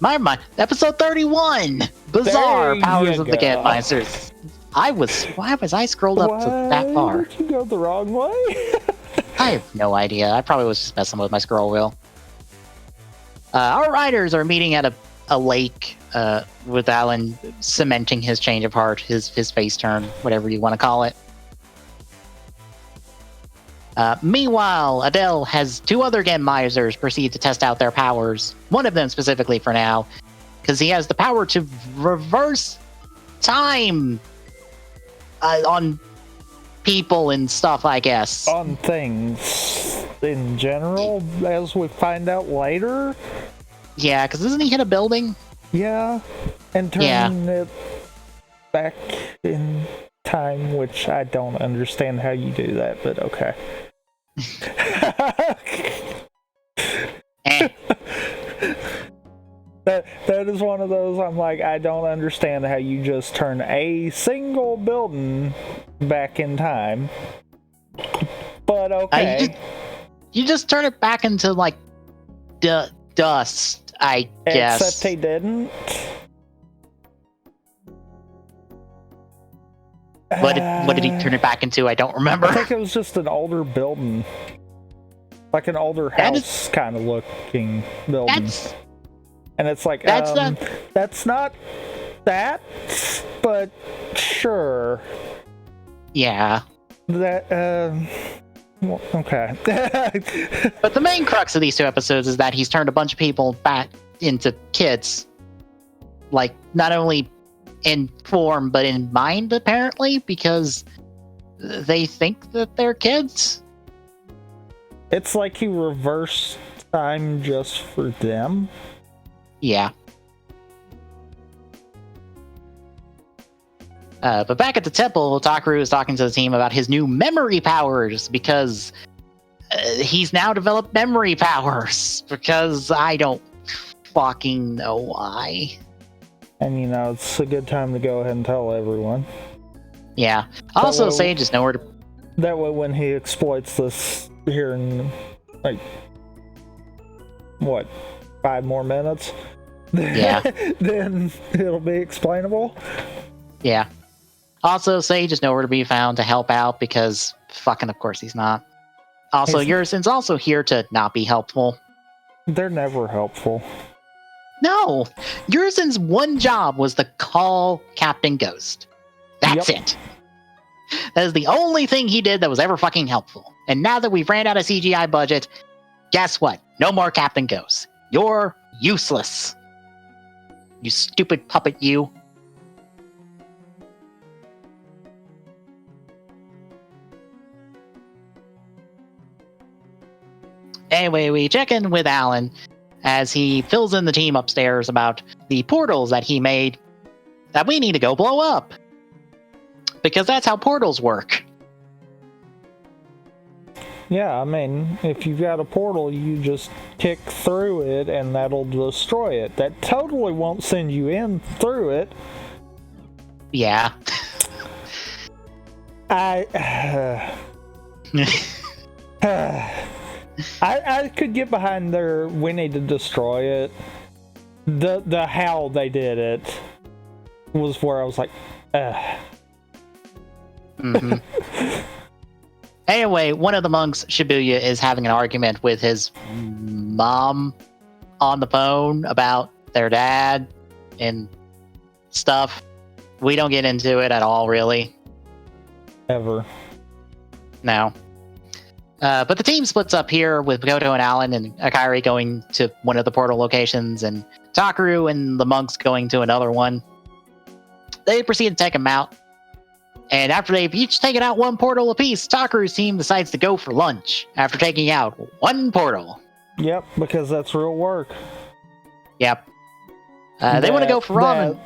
Speaker 1: My mind. Episode 31, Bizarre Powers of the Getmeisters. Why was I scrolled up to that far?
Speaker 2: Did you go the wrong way?
Speaker 1: I have no idea. I probably was just messing with my scroll wheel. Our riders are meeting at a lake with Alan cementing his change of heart, his face turn, whatever you want to call it. Meanwhile, Adele has two other Genmeisters proceed to test out their powers. One of them specifically for now, because he has the power to reverse time on people and stuff, I guess.
Speaker 2: On things in general, as we find out later.
Speaker 1: Yeah, because doesn't he hit a building?
Speaker 2: Yeah, and turn it back in time, which I don't understand how you do that, but okay. That is one of those I'm like, I don't understand how you just turn a single building back in time. But okay.
Speaker 1: You just turn it back into like dust, I guess.
Speaker 2: Except he didn't.
Speaker 1: What did he turn it back into? I don't remember.
Speaker 2: I think it was just an older building. Like an older house kind of looking building. And it's like, that's not that, but sure.
Speaker 1: Yeah.
Speaker 2: That, well, okay.
Speaker 1: But the main crux of these two episodes is that he's turned a bunch of people back into kids. Like, not only in form, but in mind, apparently, because they think that they're kids.
Speaker 2: It's like he reversed time just for them.
Speaker 1: Yeah. But back at the temple, Otaku is talking to the team about his new memory powers, because he's now developed memory powers, because I don't fucking know why.
Speaker 2: And it's a good time to go ahead and tell everyone.
Speaker 1: Yeah. Also, Sage is nowhere to...
Speaker 2: That way when he exploits this here in, like, what, 5 more minutes?
Speaker 1: Yeah.
Speaker 2: Then it'll be explainable.
Speaker 1: Yeah. Also, Sage is nowhere to be found to help out because fucking of course he's not. Also, Urisen's also here to not be helpful.
Speaker 2: They're never helpful.
Speaker 1: No! Urisen's one job was to call Captain Ghost. That's it. That is the only thing he did that was ever fucking helpful. And now that we've ran out of CGI budget, guess what? No more Captain Ghost. You're useless. You stupid puppet, you. Anyway, we check in with Alan as he fills in the team upstairs about the portals that he made that we need to go blow up. Because that's how portals work.
Speaker 2: Yeah, I mean, if you've got a portal, you just kick through it and that'll destroy it. That totally won't send you in through it.
Speaker 1: Yeah.
Speaker 2: I could get behind their we need to destroy it. The how they did it was where I was like,
Speaker 1: Mm-hmm. Anyway, one of the monks, Shibuya, is having an argument with his mom on the phone about their dad and stuff. We don't get into it at all, really.
Speaker 2: Ever.
Speaker 1: No. But the team splits up here with Makoto and Alan and Akari going to one of the portal locations and Takaru and the monks going to another one. They proceed to take him out. And after they've each taken out one portal apiece, Takaru's team decides to go for lunch after taking out one portal.
Speaker 2: Yep, because that's real work.
Speaker 1: Yep. They want to go for ramen.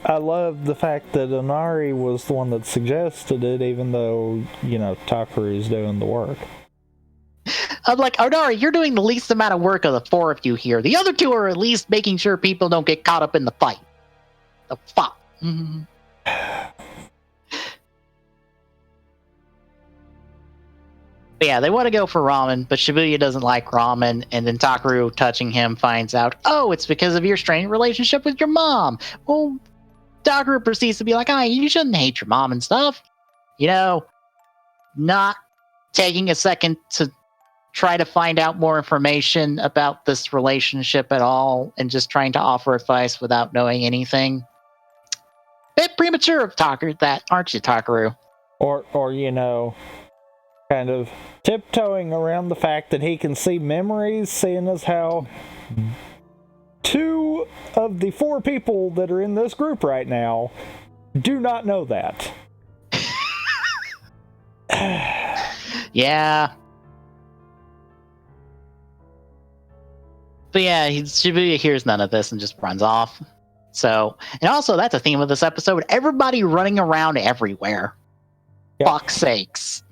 Speaker 2: I love the fact that Inari was the one that suggested it, even though, Takaru's doing the work.
Speaker 1: I'm like, Inari, you're doing the least amount of work of the four of you here. The other two are at least making sure people don't get caught up in the fight. The fuck? Mm-hmm. But yeah, they want to go for ramen, but Shibuya doesn't like ramen, and then Takaru, touching him, finds out, oh, it's because of your strained relationship with your mom. Well, Takaru proceeds to be like, you shouldn't hate your mom and stuff. Not taking a second to try to find out more information about this relationship at all, and just trying to offer advice without knowing anything. Bit premature of Takaru, that, aren't you, Takaru?
Speaker 2: Or kind of tiptoeing around the fact that he can see memories, seeing as how 2 of the 4 people that are in this group right now do not know that.
Speaker 1: Yeah. But yeah, Shibuya hears none of this and just runs off. So, and also that's a theme of this episode. Everybody running around everywhere. Yep. Fuck's sakes.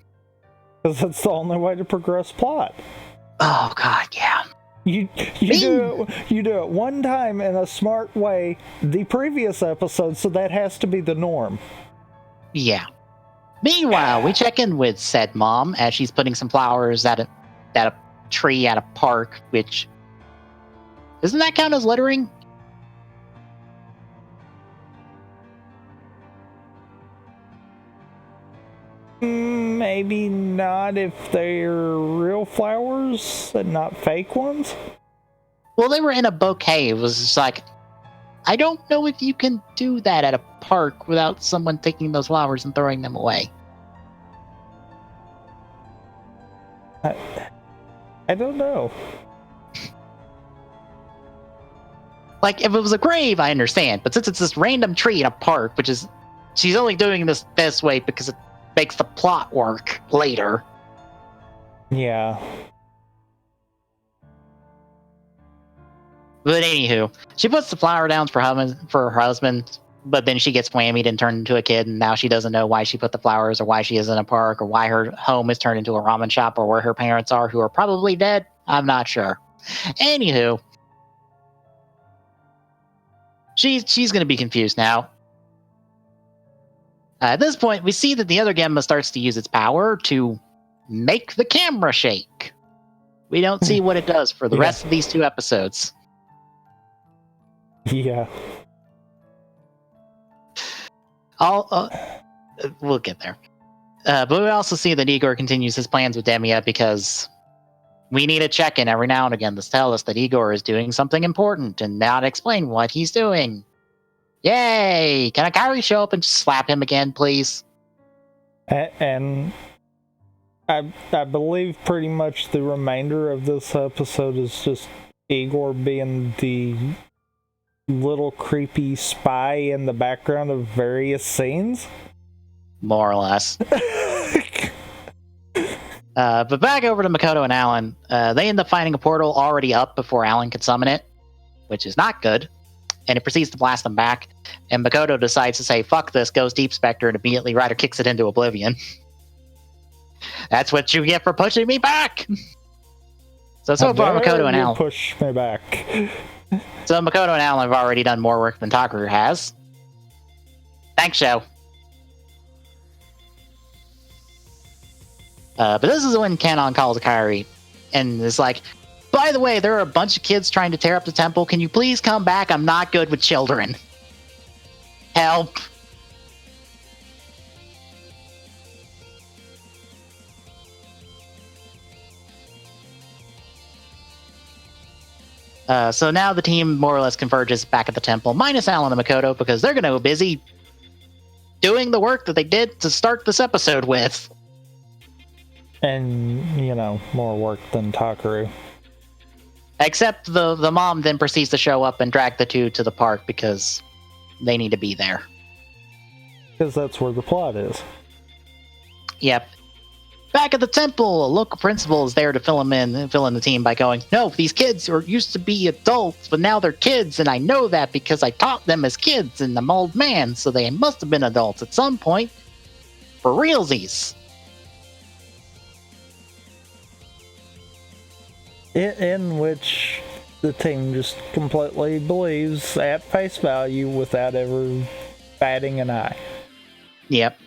Speaker 2: Because that's the only way to progress plot.
Speaker 1: Oh god, yeah.
Speaker 2: You do it one time in a smart way the previous episode, so that has to be the norm.
Speaker 1: Yeah. Meanwhile, we check in with said mom as she's putting some flowers at a tree at a park, which doesn't that count as littering?
Speaker 2: Maybe not if they're real flowers and not fake ones.
Speaker 1: Well, they were in a bouquet. It was just like, I don't know if you can do that at a park without someone taking those flowers and throwing them away.
Speaker 2: I don't know.
Speaker 1: Like, if it was a grave, I understand. But since it's this random tree in a park, which is... She's only doing this way because it makes the plot work later.
Speaker 2: Yeah.
Speaker 1: But anywho, she puts the flower down for her husband, but then she gets whammied and turned into a kid, and now she doesn't know why she put the flowers or why she is in a park or why her home is turned into a ramen shop or where her parents are, who are probably dead. I'm not sure. Anywho, she's going to be confused now. At this point, we see that the other Gemma starts to use its power to make the camera shake. We don't see what it does for the rest of these 2 episodes.
Speaker 2: Yeah.
Speaker 1: We'll get there. But we also see that Igor continues his plans with Demiya because we need a check-in every now and again to tell us that Igor is doing something important and not explain what he's doing. Yay! Can Akari show up and just slap him again, please?
Speaker 2: And I believe pretty much the remainder of this episode is just Igor being the little creepy spy in the background of various scenes.
Speaker 1: More or less. But back over to Makoto and Alan. They end up finding a portal already up before Alan could summon it, which is not good. and it proceeds to blast them back. And Makoto decides to say, fuck this, goes Deep Spectre, and immediately Ryder kicks it into oblivion. That's what you get for pushing me back! So far, Makoto and Alan
Speaker 2: push me back.
Speaker 1: So Makoto and Alan have already done more work than Takaru has. Thanks, show. But this is when Kanon calls Kairi and is like, by the way, there are a bunch of kids trying to tear up the temple. Can you please come back? I'm not good with children. Help. So now the team more or less converges back at the temple, minus Alan and Makoto, because they're going to go busy doing the work that they did to start this episode with.
Speaker 2: And, more work than Takaru.
Speaker 1: Except the mom then proceeds to show up and drag the two to the park because they need to be there.
Speaker 2: Because that's where the plot is.
Speaker 1: Yep. Back at the temple, a local principal is there to fill in the team by going, no, these kids used to be adults, but now they're kids, and I know that because I taught them as kids, and I'm old man, so they must have been adults at some point. For realsies.
Speaker 2: In which the team just completely believes at face value without ever batting an eye.
Speaker 1: Yep.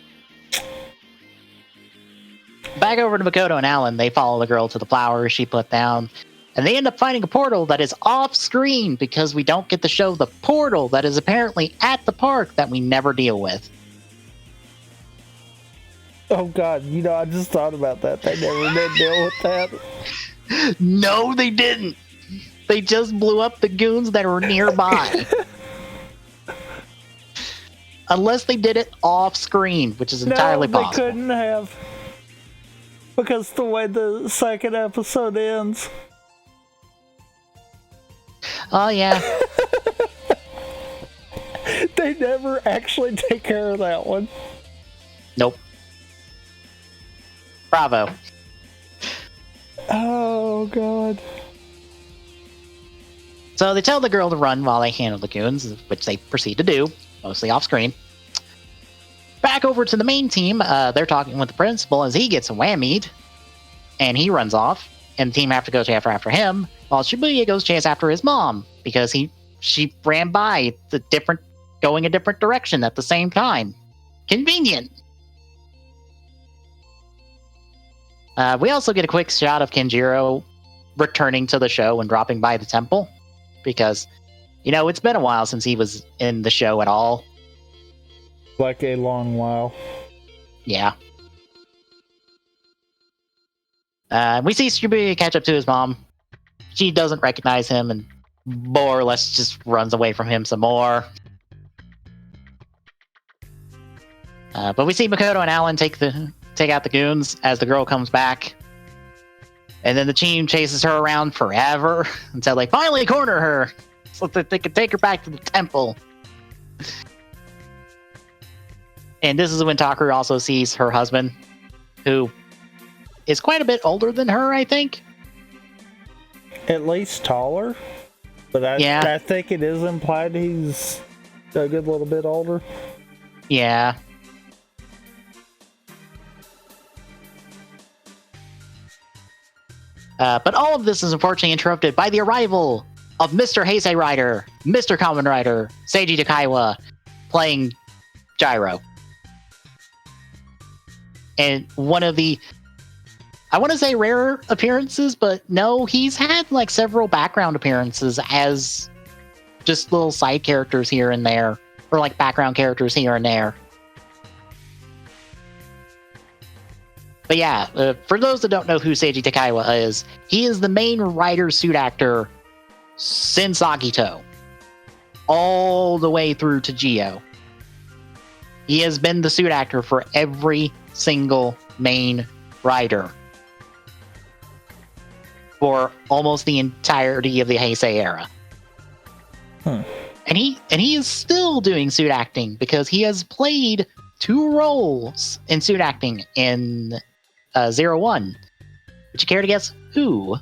Speaker 1: Back over to Makoto and Alan, they follow the girl to the flowers she put down, and they end up finding a portal that is off screen because we don't get to show the portal that is apparently at the park that we never deal with.
Speaker 2: Oh god, I just thought about that. They never did deal with that.
Speaker 1: No, they didn't. They just blew up the goons that were nearby. Unless they did it off screen, which is entirely possible.
Speaker 2: They couldn't have. Because the way the second episode ends.
Speaker 1: Oh, yeah.
Speaker 2: They never actually take care of that one.
Speaker 1: Nope. Bravo.
Speaker 2: Oh, God.
Speaker 1: So they tell the girl to run while they handle the goons, which they proceed to do, mostly off screen. Back over to the main team, they're talking with the principal as he gets whammied, and he runs off, and the team have to go chase after him, while Shibuya goes chase after his mom, because she ran by going a different direction at the same time. Convenient. We also get a quick shot of Kenjiro returning to the show and dropping by the temple, because, it's been a while since he was in the show at all.
Speaker 2: Like a long while.
Speaker 1: Yeah. We see Shibuya catch up to his mom. She doesn't recognize him and more or less just runs away from him some more. But we see Makoto and Alan take out the goons as the girl comes back. And then the team chases her around forever until they finally corner her so that they can take her back to the temple. And this is when Takaru also sees her husband, who is quite a bit older than her, I think.
Speaker 2: At least taller. But I think it is implied he's a good little bit older.
Speaker 1: Yeah. But all of this is unfortunately interrupted by the arrival of Mr. Heisei Rider, Mr. Kamen Rider, Seiji Takaiwa, playing Gyro. And one of the, I want to say rare appearances, but no, he's had several background appearances as just little side characters here and there, or background characters here and there. But yeah, for those that don't know who Seiji Takaiwa is, he is the main rider suit actor since Agito, all the way through to Geo. He has been the suit actor for every single main rider for almost the entirety of the Heisei era. And he is still doing suit acting because he has played 2 roles in suit acting in 01. Would you care to guess, who?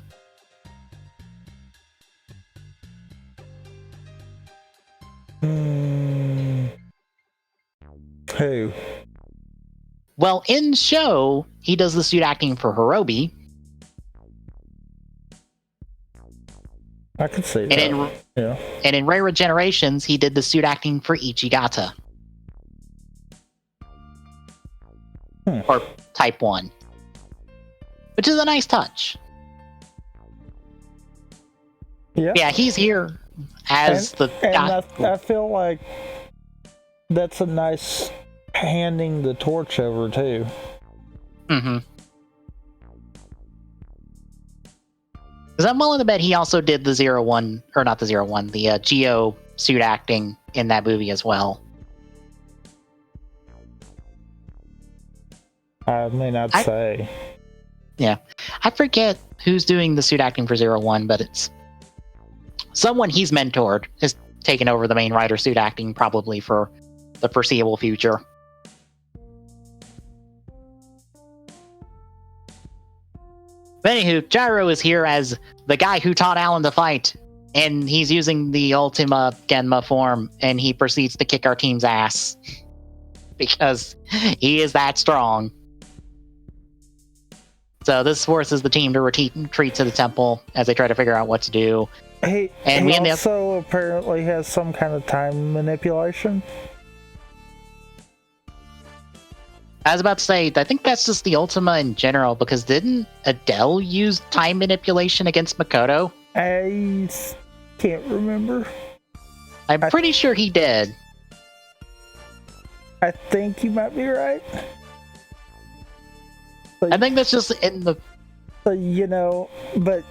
Speaker 2: Who?
Speaker 1: Well, in show, he does the suit acting for Hirobi.
Speaker 2: I could see that.
Speaker 1: And in Rare Regenerations, he did the suit acting for Ichigata. Or Type 1. Which is a nice touch. Yeah, he's here as the guy.
Speaker 2: I feel like that's a nice handing the torch over, too.
Speaker 1: Mm-hmm. Because I'm willing to bet he also did the the Geo suit acting in that movie as well.
Speaker 2: I mean, I'd say.
Speaker 1: Yeah. I forget who's doing the suit acting for 01, but it's someone he's mentored has taken over the main writer suit acting probably for the foreseeable future. But anywho, Gyro is here as the guy who taught Alan to fight, and he's using the Ultima Genma form, and he proceeds to kick our team's ass because he is that strong. So this forces the team to retreat to the temple as they try to figure out what to do.
Speaker 2: He also apparently has some kind of time manipulation.
Speaker 1: I was about to say, I think that's just the Ultima in general, because didn't Adele use time manipulation against Makoto?
Speaker 2: I can't remember.
Speaker 1: I'm pretty sure he did.
Speaker 2: I think you might be right.
Speaker 1: I think that's just in the...
Speaker 2: but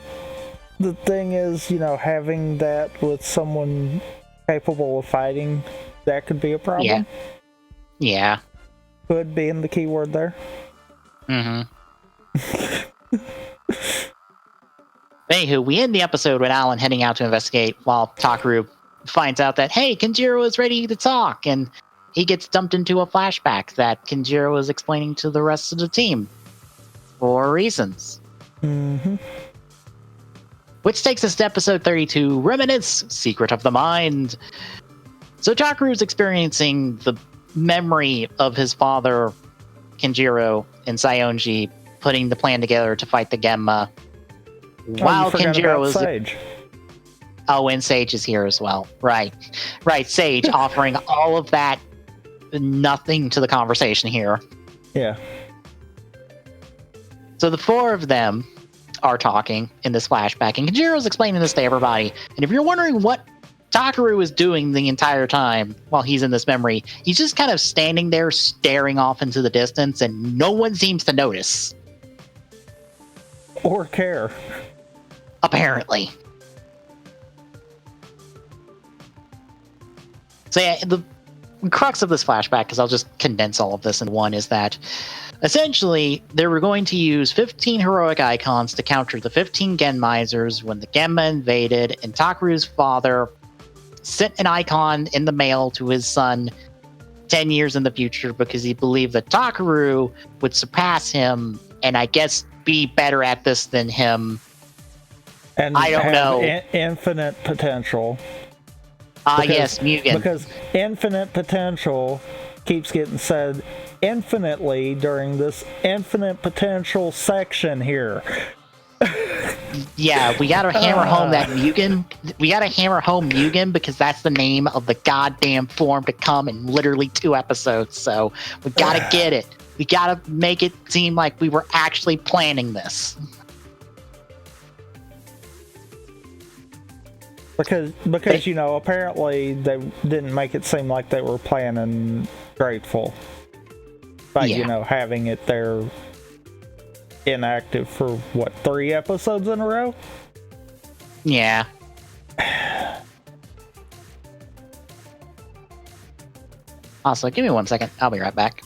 Speaker 2: the thing is, having that with someone capable of fighting, that could be a problem.
Speaker 1: Yeah.
Speaker 2: Could be in the keyword there.
Speaker 1: Mm-hmm. Anywho, we end the episode with Alan heading out to investigate while Takaru finds out that, hey, Kenjiro is ready to talk, and he gets dumped into a flashback that Kenjiro is explaining to the rest of the team. For reasons.
Speaker 2: Mm-hmm.
Speaker 1: Which takes us to episode 32, Reminisce, Secret of the Mind. So Takaru is experiencing the memory of his father, Kenjiro, and Saionji putting the plan together to fight the Genma. While Kenjiro is...
Speaker 2: Sage.
Speaker 1: Oh, and Sage is here as well. Right, Sage offering all of that nothing to the conversation here.
Speaker 2: Yeah.
Speaker 1: So the four of them are talking in this flashback, and Kenjiro's explaining this to everybody. And if you're wondering what Takaru is doing the entire time while he's in this memory, he's just kind of standing there staring off into the distance, and no one seems to notice.
Speaker 2: Or care.
Speaker 1: Apparently. So yeah, the crux of this flashback, because I'll just condense all of this in one, is that essentially, they were going to use 15 heroic icons to counter the 15 Genmisers when the Genma invaded, and Takaru's father sent an icon in the mail to his son 10 years in the future because he believed that Takaru would surpass him and I guess be better at this than him.
Speaker 2: And
Speaker 1: I don't know.
Speaker 2: Infinite potential.
Speaker 1: Yes, Mugen.
Speaker 2: Because infinite potential keeps getting said infinitely during this infinite potential section here.
Speaker 1: Yeah, we gotta hammer home that Mugen. We gotta hammer home Mugen because that's the name of the goddamn form to come in literally 2 episodes. So we gotta get it. We gotta make it seem like we were actually planning this.
Speaker 2: Because apparently they didn't make it seem like they were planning Grateful by having it there inactive for 3 episodes in a row.
Speaker 1: Yeah. Also, give me 1 second. I'll be right back.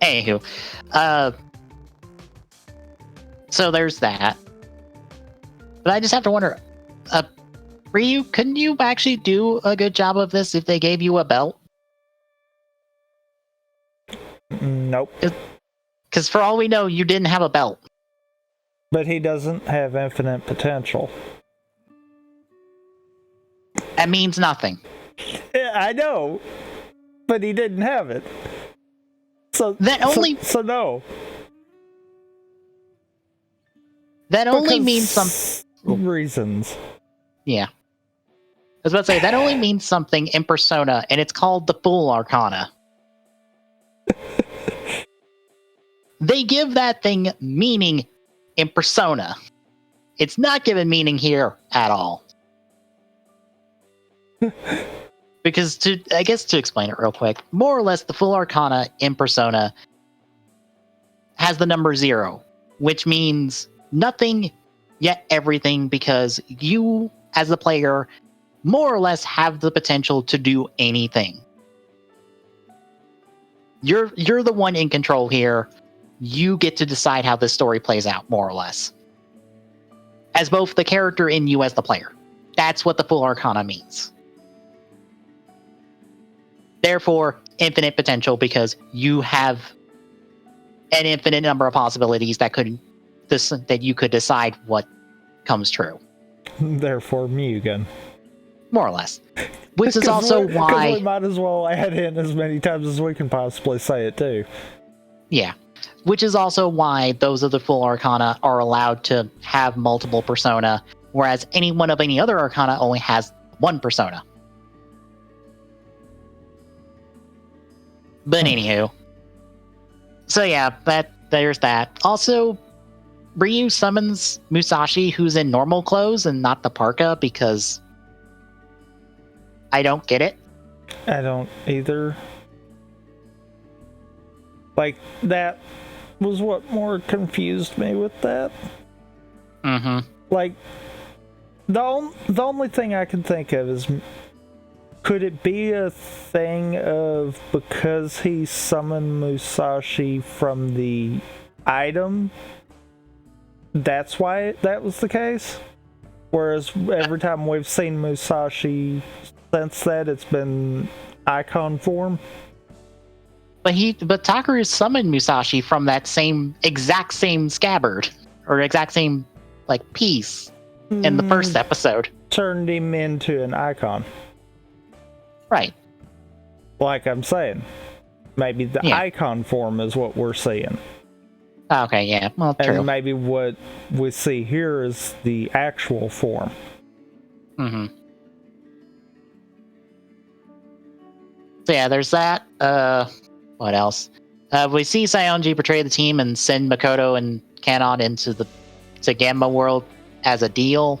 Speaker 1: Anywho, so there's that. But I just have to wonder, Ryu, couldn't you actually do a good job of this if they gave you a belt?
Speaker 2: Nope.
Speaker 1: Because for all we know, you didn't have a belt.
Speaker 2: But he doesn't have infinite potential.
Speaker 1: That means nothing.
Speaker 2: Yeah, I know, but he didn't have it. So no.
Speaker 1: That only means some
Speaker 2: reasons.
Speaker 1: Yeah. I was about to say, that only means something in Persona, and it's called the Fool Arcana. They give that thing meaning in Persona. It's not given meaning here at all. Because to explain it real quick, more or less the Full Arcana in Persona has the number 0, which means nothing yet everything, because you as the player more or less have the potential to do anything. You're the one in control here. You get to decide how this story plays out, more or less. As both the character and you as the player. That's what the Full Arcana means. Therefore, infinite potential, because you have an infinite number of possibilities that you could decide what comes true.
Speaker 2: Therefore, Mugen.
Speaker 1: More or less. Which is also why...
Speaker 2: we might as well add in as many times as we can possibly say it, too.
Speaker 1: Yeah. Which is also why those of the Full Arcana are allowed to have multiple persona, whereas anyone of any other Arcana only has one persona. But anywho. So yeah, there's that. Also, Ryu summons Musashi, who's in normal clothes and not the parka, because I don't get it.
Speaker 2: I don't either. Like, that was what more confused me with that.
Speaker 1: Mm-hmm.
Speaker 2: Like, the only thing I can think of is, could it be a thing of, because he summoned Musashi from the item, that's why that was the case? Whereas every time we've seen Musashi since that, it's been icon form?
Speaker 1: But Takaru summoned Musashi from that exact same scabbard, or exact same, piece in the first episode.
Speaker 2: Turned him into an icon.
Speaker 1: Right.
Speaker 2: Like I'm saying. Maybe the icon form is what we're seeing.
Speaker 1: Okay, yeah. Well, true.
Speaker 2: And maybe what we see here is the actual form.
Speaker 1: Mm-hmm. So yeah, there's that. What else? We see Saionji betray the team and send Makoto and Kanon into the Gamma world as a deal.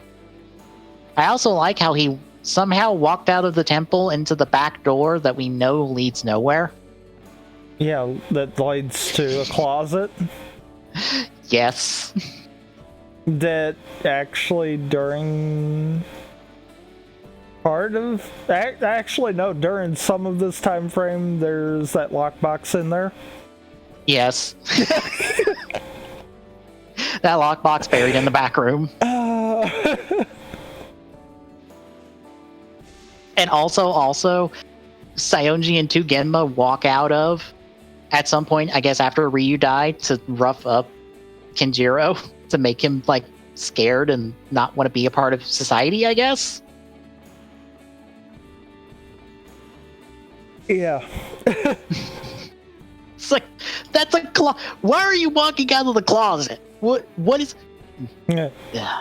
Speaker 1: I also like how he somehow walked out of the temple into the back door that we know leads nowhere.
Speaker 2: Yeah, that leads to a closet.
Speaker 1: Yes.
Speaker 2: That actually during during some of this time frame, there's that lockbox in there.
Speaker 1: Yes. That lockbox buried in the back room. And also, Saionji and 2 Genma walk out of, at some point, I guess after Ryu died, to rough up Kenjiro to make him, scared and not want to be a part of society, I guess?
Speaker 2: Yeah.
Speaker 1: It's like, that's a why are you walking out of the closet? What is...
Speaker 2: Yeah.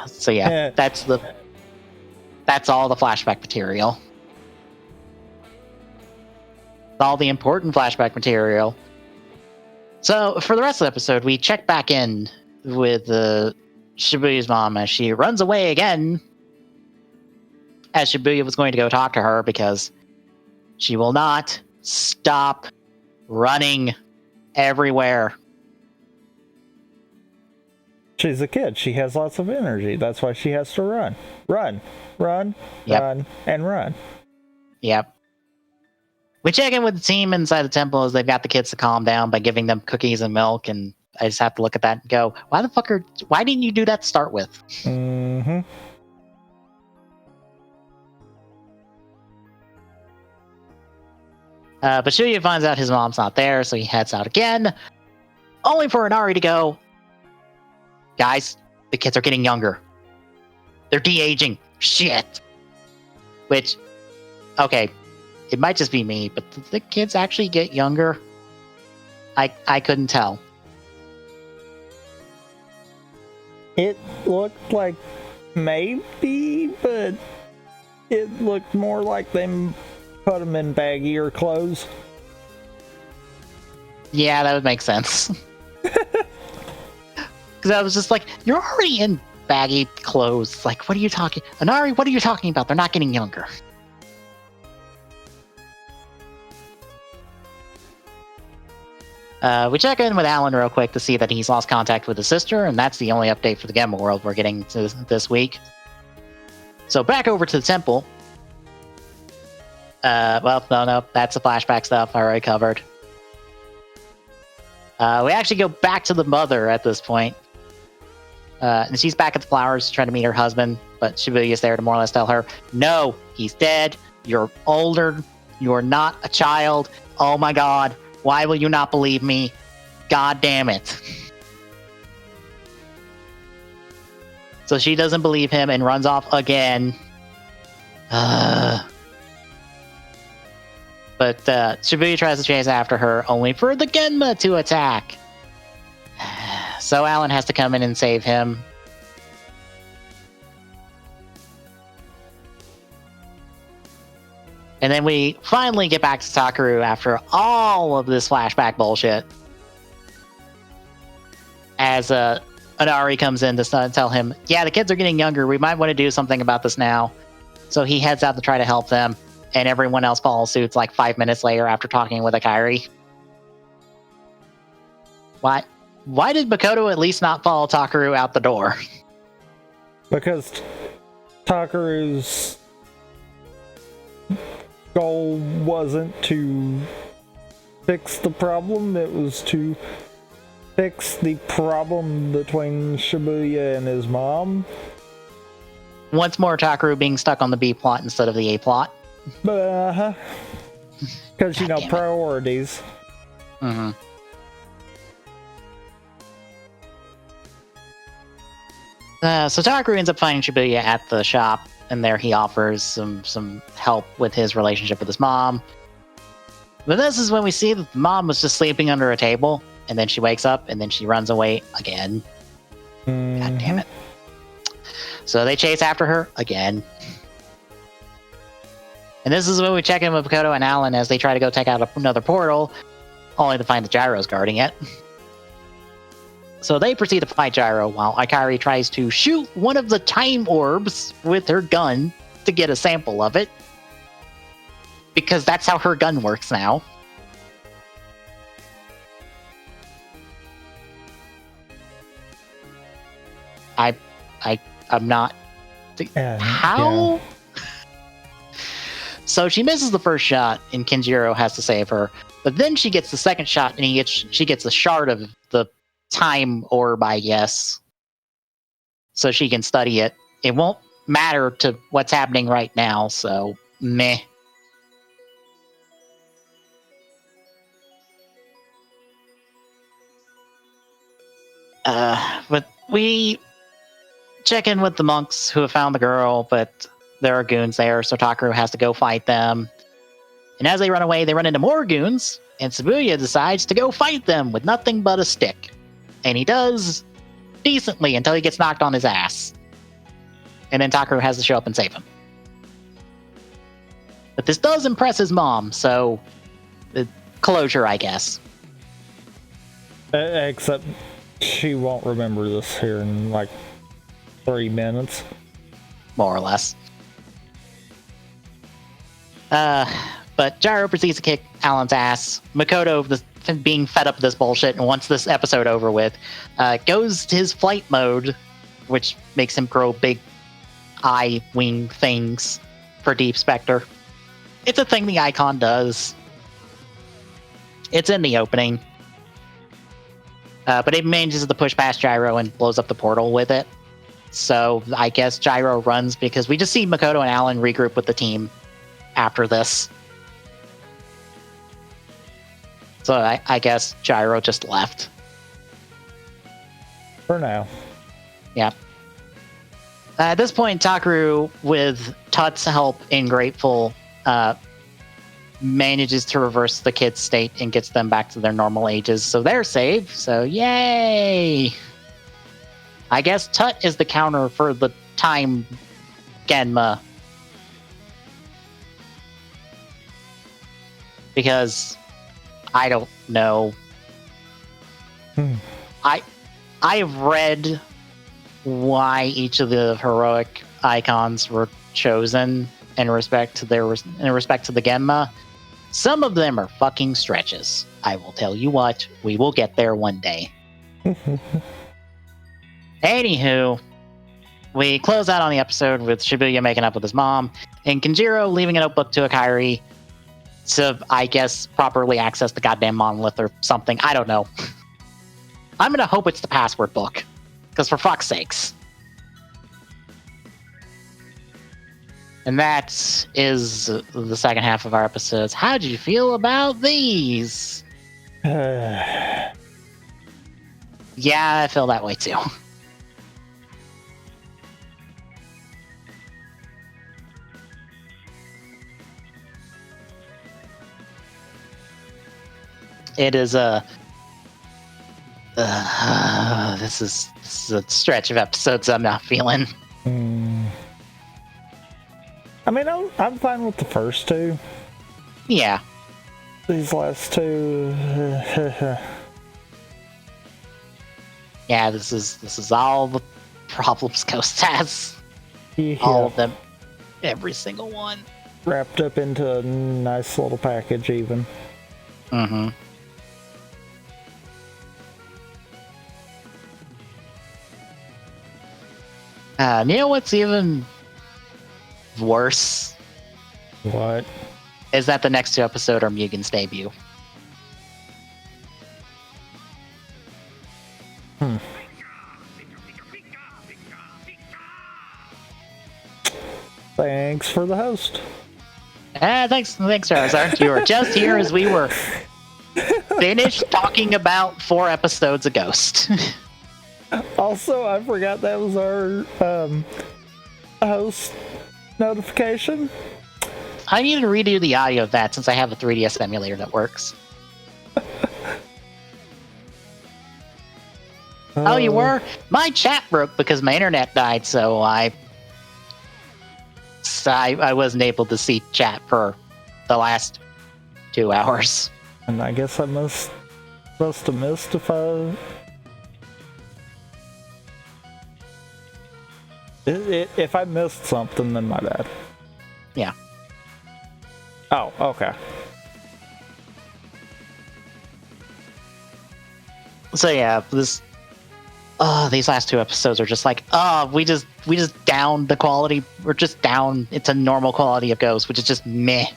Speaker 1: So yeah, that's all the flashback material. All the important flashback material. So for the rest of the episode, we check back in with Shibuya's mom as she runs away again, as Shibuya was going to go talk to her because she will not stop running everywhere.
Speaker 2: She's a kid. She has lots of energy. That's why she has to run. Run,
Speaker 1: Yep.
Speaker 2: run, and run.
Speaker 1: Yep. We check in with the team inside the temple as they've got the kids to calm down by giving them cookies and milk, and I just have to look at that and go, why didn't you do that to start with?
Speaker 2: Mm-hmm.
Speaker 1: But Shuya finds out his mom's not there, so he heads out again, only for Inari to go, guys, the kids are getting younger. They're de-aging. Shit. Which, okay, it might just be me, but did the kids actually get younger? I couldn't tell.
Speaker 2: It looked like maybe, but it looked more like they put them in baggier clothes.
Speaker 1: Yeah, that would make sense. Because I was just like, you're already in baggy clothes. Like, what are you talking? Inari, what are you talking about? They're not getting younger. We check in with Alan real quick to see that he's lost contact with his sister, and that's the only update for the Gemma world we're getting to this week. So back over to the temple. Well, no, that's the flashback stuff I already covered. We actually go back to the mother at this point. And she's back at the flowers trying to meet her husband, but Shibuya's there to more or less tell her, no, he's dead. You're older. You're not a child. Oh my god. Why will you not believe me? God damn it. So she doesn't believe him and runs off again. But Shibuya tries to chase after her, only for the Genma to attack. So Alan has to come in and save him. And then we finally get back to Takaru after all of this flashback bullshit. As Inari comes in to tell him, yeah, the kids are getting younger. We might want to do something about this now. So he heads out to try to help them. And everyone else follows suit like 5 minutes later after talking with Akari. Why did Makoto at least not follow Takaru out the door?
Speaker 2: Because Takaru's goal wasn't to fix the problem, it was to fix the problem between Shibuya and his mom.
Speaker 1: Once more, Takaru being stuck on the B plot instead of the A plot.
Speaker 2: Because, priorities.
Speaker 1: Mm-hmm. So Takaru ends up finding Shibuya at the shop, and there he offers some help with his relationship with his mom. But this is when we see that the mom was just sleeping under a table, and then she wakes up, and then she runs away again.
Speaker 2: Mm-hmm.
Speaker 1: God damn it. So they chase after her again. And this is when we check in with Makoto and Alan as they try to go take out another portal, only to find the Gyro's guarding it. So they proceed to fight Gyro while Akari tries to shoot one of the time orbs with her gun to get a sample of it. Because that's how her gun works now. I'm not... How? Yeah. So she misses the first shot, and Kenjiro has to save her. But then she gets the second shot, and she gets a shard of the time orb, I guess. So she can study it. It won't matter to what's happening right now, so meh. But we check in with the monks who have found the girl, but there are goons there, so Takaru has to go fight them. And as they run away, they run into more goons, and Shibuya decides to go fight them with nothing but a stick. And he does decently until he gets knocked on his ass. And then Takaru has to show up and save him. But this does impress his mom, so closure, I guess.
Speaker 2: Except she won't remember this here in like 3 minutes.
Speaker 1: More or less. But Gyro proceeds to kick Alan's ass. Makoto, being fed up with this bullshit and wants this episode over with, goes to his flight mode, which makes him grow big eye wing things for Deep Spectre. It's a thing the icon does. It's in the opening. But it manages to push past Gyro and blows up the portal with it. So I guess Gyro runs because we just see Makoto and Alan regroup with the team after this. So I guess Gyro just left.
Speaker 2: For now.
Speaker 1: Yeah. At this point, Takaru, with Tut's help in Grateful, manages to reverse the kids' state and gets them back to their normal ages. So they're safe. So yay! I guess Tut is the counter for the time Genma. Because I don't know. I've read why each of the heroic icons were chosen in respect to the Genma. Some of them are fucking stretches. I will tell you what, we will get there one day. Anywho, we close out on the episode with Shibuya making up with his mom and Kenjiro leaving a notebook to Akari to, I guess, properly access the goddamn monolith or something. I don't know. I'm gonna hope it's the password book, because for fuck's sakes. And that is the second half of our episodes. How do you feel about these? Yeah, I feel that way too. It is this is a stretch of episodes I'm not feeling.
Speaker 2: I mean, I'm fine with the first two.
Speaker 1: Yeah.
Speaker 2: These last two.
Speaker 1: Yeah, this is all the problems Ghost has.
Speaker 2: Yeah.
Speaker 1: All of them. Every single one.
Speaker 2: Wrapped up into a nice little package, even.
Speaker 1: Mm-hmm. You know what's even worse?
Speaker 2: What?
Speaker 1: Is that the next two episodes are Mugen's debut.
Speaker 2: Thanks for the host.
Speaker 1: Thanks, Charizard. You were just here as we were finished talking about 4 episodes of Ghost.
Speaker 2: Also, I forgot that was our host notification.
Speaker 1: I need to redo the audio of that since I have a 3DS emulator that works. Oh, you were? My chat broke because my internet died, so I wasn't able to see chat for the last 2 hours.
Speaker 2: And I guess I must have missed if I missed something, then my bad.
Speaker 1: Yeah.
Speaker 2: Oh, okay.
Speaker 1: So yeah, these last 2 episodes are just like, we just downed the quality. We're just down. It's a normal quality of Ghost, which is just meh.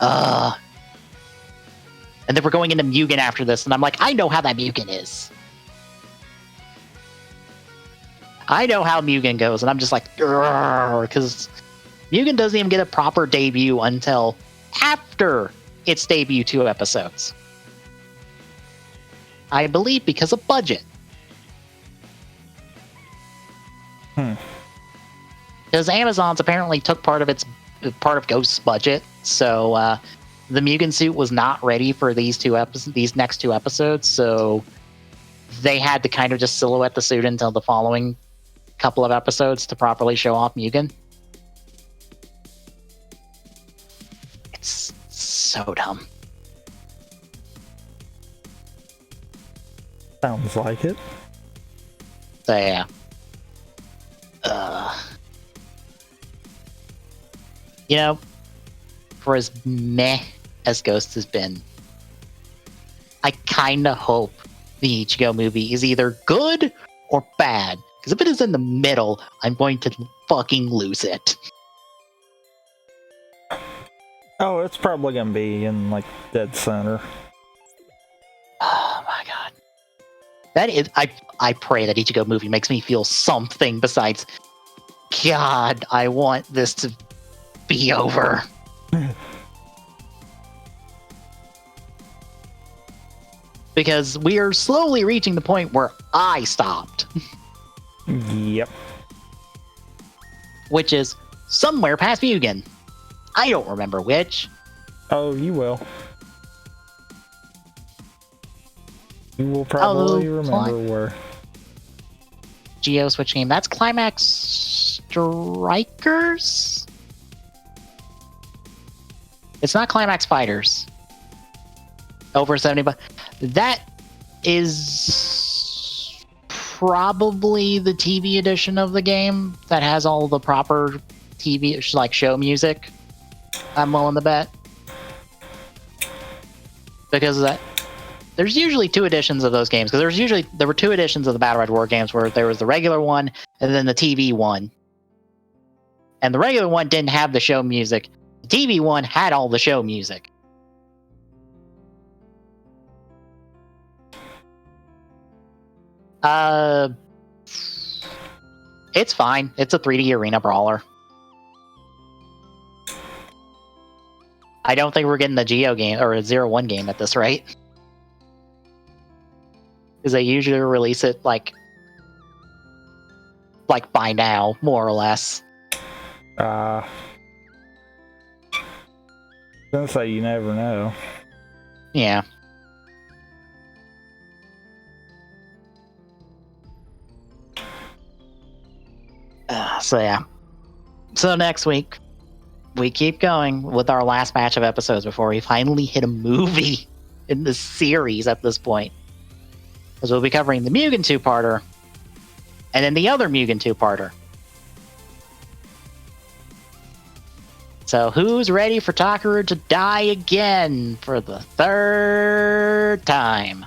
Speaker 1: And then we're going into Mugen after this, and I'm like, I know how that Mugen is. I know how Mugen goes, and I'm just like, because Mugen doesn't even get a proper debut until after its debut 2 episodes. I believe because of budget. Because Amazon's apparently took part of Ghost's budget, so the Mugen suit was not ready for these next 2 episodes, so they had to kind of just silhouette the suit until the following couple of episodes to properly show off Mugen. It's so dumb.
Speaker 2: Sounds like it.
Speaker 1: So yeah. You know, for as meh as Ghost has been, I kind of hope the Ichigo movie is either good or bad. Because if it is in the middle, I'm going to fucking lose it.
Speaker 2: Oh, it's probably gonna be in like dead center.
Speaker 1: That is, I pray that Ichigo movie makes me feel something besides, God, I want this to be over. Because we are slowly reaching the point where I stopped.
Speaker 2: Yep.
Speaker 1: Which is somewhere past Mugen. I don't remember which.
Speaker 2: Oh, you will. You will probably remember where.
Speaker 1: Geo switch game. That's Climax Strikers? It's not Climax Fighters. Over 70 bucks. That is probably the TV edition of the game that has all the proper TV, like, show music. I'm willing to bet. Because of that. There's usually two editions of those games, because there were two editions of the Battle Red War games, where there was the regular one and then the TV one. And the regular one didn't have the show music. The TV one had all the show music. It's fine. It's a 3D arena brawler. I don't think we're getting the Geo game or a 0-1 game at this rate. Because they usually release it like by now, more or less.
Speaker 2: Gonna say you never know.
Speaker 1: Yeah. So yeah. So next week, we keep going with our last batch of episodes before we finally hit a movie in the series at this point. Because we'll be covering the Mugen 2-parter, and then the other Mugen 2-parter. So who's ready for Takaru to die again for the third time?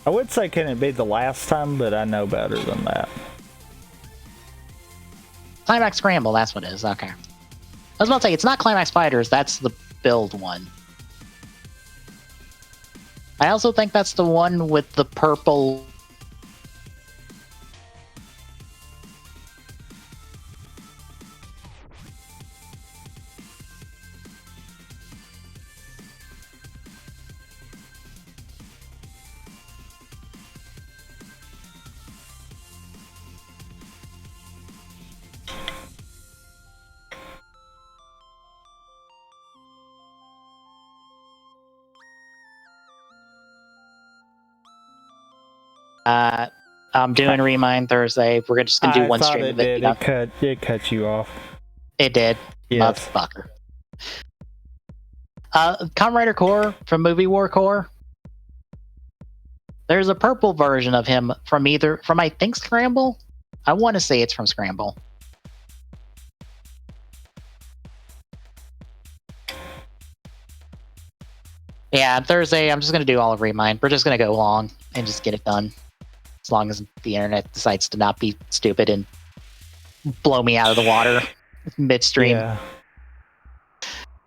Speaker 2: I would say can it be the last time, but I know better than that.
Speaker 1: Climax Scramble, that's what it is. Okay. I was about to say, it's not Climax Fighters, that's the build one. I also think that's the one with the purple... I'm doing Remind Thursday. We're just gonna do one stream of it.
Speaker 2: It cut you off.
Speaker 1: It did.
Speaker 2: Yes.
Speaker 1: Motherfucker. Kamen Rider Core from Movie War Core. There's a purple version of him from I think Scramble. I want to say it's from Scramble. Yeah, Thursday I'm just gonna do all of Remind. We're just gonna go long and just get it done. As long as the internet decides to not be stupid and blow me out of the water midstream.
Speaker 2: Yeah.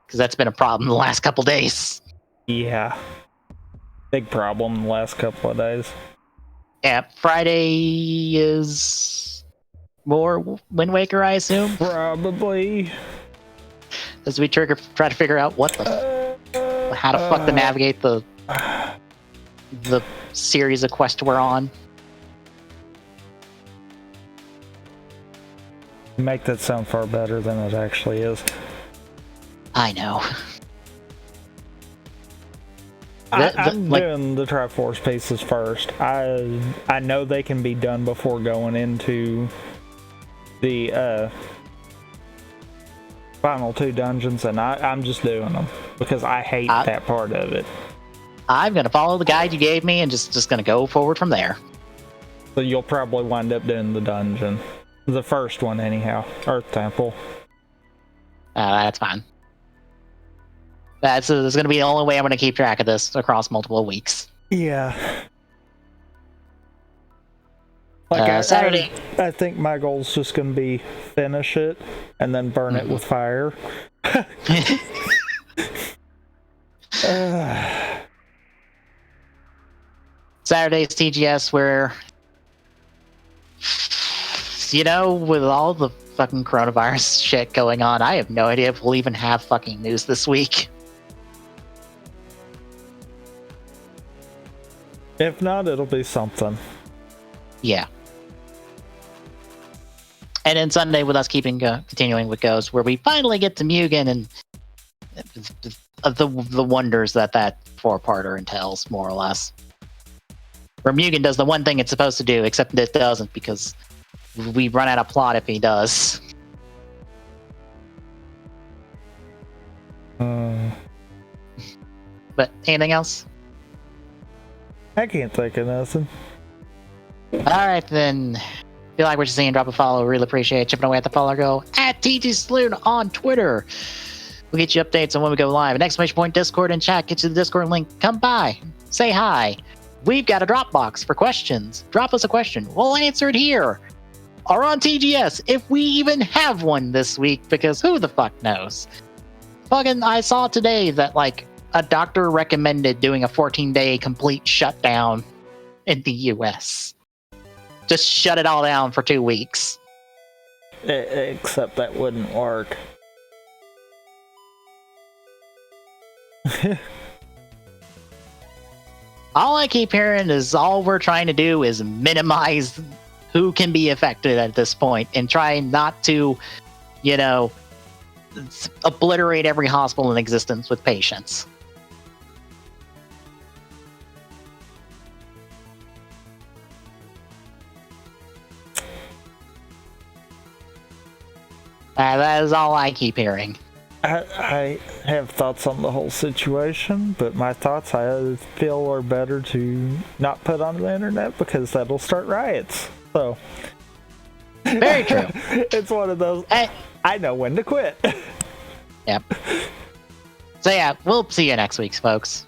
Speaker 1: Because that's been a problem the last couple days.
Speaker 2: Yeah. Big problem the last couple of days.
Speaker 1: Yeah, Friday is more Wind Waker, I assume?
Speaker 2: Probably.
Speaker 1: As we try to figure out how to fuck to navigate the series of quests we're on.
Speaker 2: Make that sound far better than it actually is.
Speaker 1: I know.
Speaker 2: I'm doing the Triforce pieces first. I know they can be done before going into the final two dungeons, and I'm just doing them because I hate that part of it.
Speaker 1: I'm gonna follow the guide you gave me and just gonna go forward from there.
Speaker 2: So you'll probably wind up doing the dungeon. The first one, anyhow. Earth Temple.
Speaker 1: That's fine. That's going to be the only way I'm going to keep track of this across multiple weeks.
Speaker 2: Yeah. Like
Speaker 1: Saturday.
Speaker 2: I think my goal's just going to be finish it and then burn it with fire.
Speaker 1: Saturday's TGS, where, with all the fucking coronavirus shit going on, I have no idea if we'll even have fucking news this week.
Speaker 2: If not, it'll be something.
Speaker 1: Yeah. And then Sunday with us continuing with Ghost, where we finally get to Mugen and the wonders that 4-parter entails, more or less. Where Mugen does the one thing it's supposed to do, except it doesn't, because we run out of plot if he does. But anything else?
Speaker 2: I can't think of nothing.
Speaker 1: Alright then. If you like what you're seeing, drop a follow. Really appreciate chipping away at the follow. Go at TG Saloon on Twitter. We'll get you updates on when we go live. An exclamation point Discord and chat. Get you the Discord link. Come by. Say hi. We've got a Dropbox for questions. Drop us a question. We'll answer it here. Or on TGS, if we even have one this week, because who the fuck knows? Fucking, I saw today that, a doctor recommended doing a 14-day complete shutdown in the US. Just shut it all down for 2 weeks.
Speaker 2: Except that wouldn't work.
Speaker 1: All I keep hearing is all we're trying to do is minimize who can be affected at this point and try not to, obliterate every hospital in existence with patients. That is all I keep hearing.
Speaker 2: I have thoughts on the whole situation, but my thoughts I feel are better to not put on the internet because that'll start riots. So
Speaker 1: very true.
Speaker 2: It's one of those. I know when to quit.
Speaker 1: Yep. So yeah, we'll see you next week, folks.